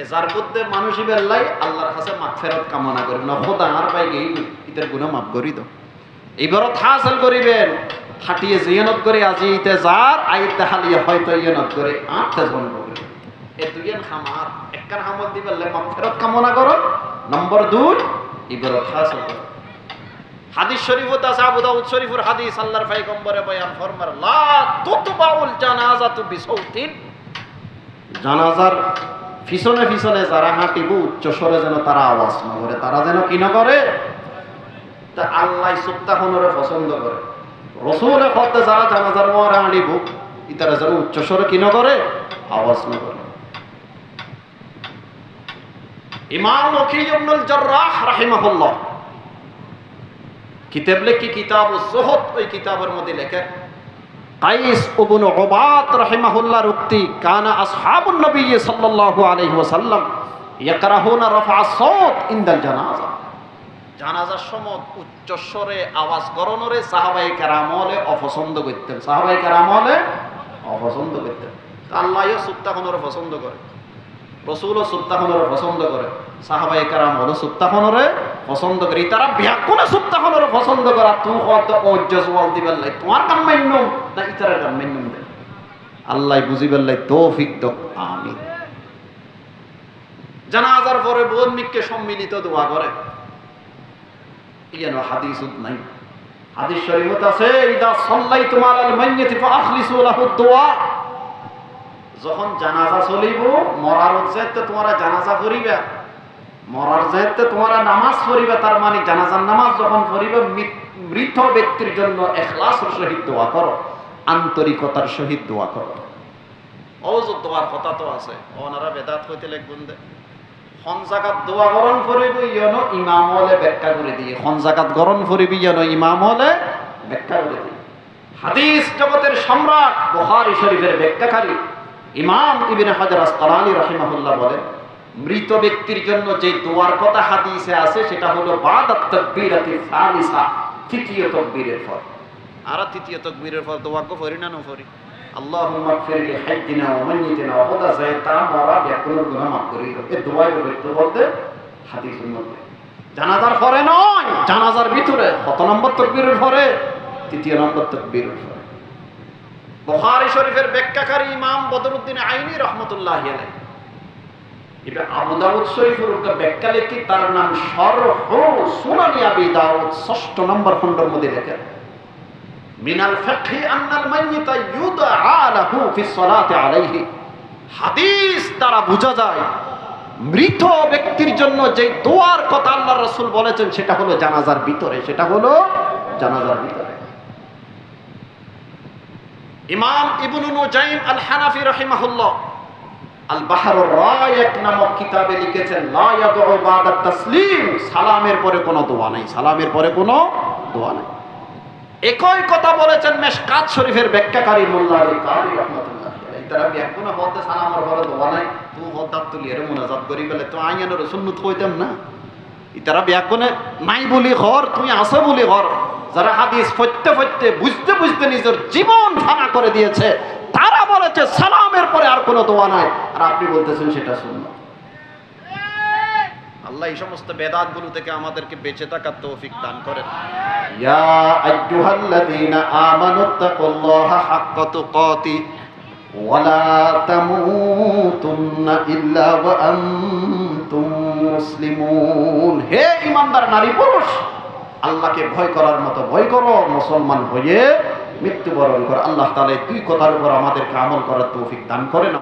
S1: এ যার মধ্যে মানুষই বেল্লাই আল্লাহর কাছে মাগফিরাত কামনা করি না খোদা আর পাই গেই ইতার গুনাহ মাফ করি দাও। এইবারও হাসিল করিবেন হাটিয়ে জিয়ানত করে আজিতে যার আইতে হালিয়ে হয়তো ইয়ানত করে আটটা জন করবে এ দুইয়ের খামার একখান হামল দিবে মাগফিরাত কামনা করো। নম্বর 2 এইবারও হাসিল করো। হাদিস শরীফত আছে, আবু দাউদ শরীফের হাদিস, আল্লাহর পয়গম্বরে বয়ান ফরমার লা তুতবাউল জানাজাতু বিসাউতিন, জানাজার পিছনে পিছনে যারা হাঁটিব উচ্চ স্বরে যেন তারা আওয়াজ না করে, তারা যেন কি না করে। তা আল্লাহ সুপ্তাহনরে পছন্দ করে, রসুলের হতে যারা জানাজার মোয়ারে হাঁটিব ইতারা যেন উচ্চ স্বরে কি না করে, আওয়াজ না করে। ইমাম ওয়াকি ইবনুল জাররাহ রাহিমাহুল্লাহ কিতাব লেখি কিতাবুজ যুহদ, ওই কিতাবের মধ্যে লেখেন কাইস ইবনে উবাদ রাহিমাহুল্লাহর উক্তি কানা আসহাবুন নবী সাল্লাল্লাহু আলাইহি ওয়াসাল্লাম ইয়াকরাহুনা রাফা সাউত ইনদাল জানাজা, জানাজার সময় উচ্চ স্বরে আওয়াজ করণরে সাহাবায়ে কেরাম হলে অপছন্দ করতেন, সাহাবায়ে কেরাম হলে অপছন্দ করতেন। আল্লাহও সুত্তাহনরে পছন্দ করে, রসুলও সুত্তাহনরে পছন্দ করে, সাহাবায়ে কেরাম হলো সুত্তাহনরে পছন্দ করে। তারা ব্যাকুনে সুত্তাহনরে পছন্দ করে। তুমি হয়তো ওজ্জল দিবেন লাই তোমার গান মান্য না ইতারের গান মান্য দেয়, আল্লাহ বুঝিবেন লাই তৌফিক দাও আমিন। জানাজার পরে বন্নিককে সম্মিলিত দোয়া করে, ইয়ানো হাদিস নাই, হাদিস শরীফত আছে ইদা সাল্লাইতুম আলাল মাইয়িতি ফাআখলিসু লাহু দুআ, যখন জানাজা চলিব মরার যেতে তোমরা জানাজা পড়িবে, মরার যেতে তোমরা নামাজ পড়িবে, তার মানে জানাজার নামাজ যখন পড়িবে মৃত ব্যক্তির জন্য ইখলাসের সহিত দোয়া করো, আন্তরিকতার সহিত দোয়া করো। ওযু দোয়ার কথা তো আছে, ওনারা বেদাত হইতে লিখবেন দে খন জাকাত দোয়া গরণ করিব ইয়নো ইমাম হলে ব্যাখ্যা করে দিয়ে, খন জাকাত গরণ করিব ইয়নো ইমাম হলে ব্যাখ্যা করে দিয়ে। হাদিস জগতের সম্রাট বুখারী শরীফের ব্যাখ্যাকারী ইমাম ইবনে হাজার আসকালানী রাহিমাহুল্লাহ বলেন মৃত ব্যক্তির জন্য যে দোয়ার কথা হাদিসে আছে সেটা হলো বাদাত তাকবীরাতি সালিসা, তৃতীয় তাকবীরের পর। আর তৃতীয় তাকবীরের পর দোয়া কো করি না নফরি আল্লাহুম্মা গফির লি হাইয়িনা ওয়া মাইয়িতিনা ওয়া খোদা যায়তা মারা বেকুল গুনাহ মাফ করি দাও, এই দোয়াই করতে বলতে হাদিসের মধ্যে। জানাজার পরে নয়, জানাজার ভিতরে কত নম্বর তাকবীরের পরে? তৃতীয় নম্বর তাকবীরের পরে। বুখারী শরীফের ব্যাখ্যাকারী ইমাম বদরুদ্দিন আইনি রাহমাতুল্লাহি আলাইহি এটা আবু দাউদ শরীফের উপর ব্যাখ্যা লিখি, তার নাম শরহু সুনানি আবি দাউদ ৬ষ্ঠ নম্বর খণ্ডের মধ্যে লেখেন মিনাল ফিকহি আন্নাল মাইয়িতা ইউদআ লাহু ফিস সালাতি আলাইহি, হাদিস দ্বারা বোঝা যায় মৃত ব্যক্তির জন্য যে দোয়ার কথা আল্লাহর রাসূল বলেছেন সেটা হলো জানাজার ভিতরে, সেটা হলো জানাজার ভিতরে। ইমাম ইবনু নুজাইম আল হানাফি রাহিমাহুল্লাহ আল বাহরুর রায়িক নামক কিতাবে লিখেছেন লা ইয়াদউ বাদা তাসলিম, সালামের পরে কোনো দোয়া নাই, সালামের পরে কোনো দোয়া নাই। একই কথা বলেছেন মিশকাত শরীফের ব্যাখ্যাকারী মোল্লা আলী কারি রাহমাতুল্লাহ আলাইহি, তারা ব্যাখ্যা হতে সালামের পরে দোয়া নাই, তুমি হদাত তুলিয়ে মুনাজাত করি বলে তো আইয়ানের সুন্নাত কইতাম না, ইতারা ব্যাখ্যা নাই বলি ঘর তুমি আছে বলি ঘর। যারা হাদিস পড়তে পড়তে বুঝতে বুঝতে নিজের জীবন ফানা করে দিয়েছে তারা বলেছে সালামের পরে আর কোনো দোয়া নাই, আর আপনি বলতেছেন সেটা সুন্নাত। আল্লাহ এই সমস্ত বেদাতগুলো থেকে আমাদেরকে বেঁচে থাকার তৌফিক দান করেন। ইয়া আইয়ুহাল্লাযীনা আমানুত্তাকুল্লাহা হাক্কা তুকাতি ওয়া লা তামুতুন্না ইল্লা ওয়া আনতুম মুসলিমুন, হে ঈমানদার নারী পুরুষ আল্লাহকে ভয় করার মতো ভয় করো, মুসলমান হয়ে মৃত্যুবরণ করো। আল্লাহ তাআলা এই দুই কথার উপর আমাদেরকে আমল করার তৌফিক দান করেন।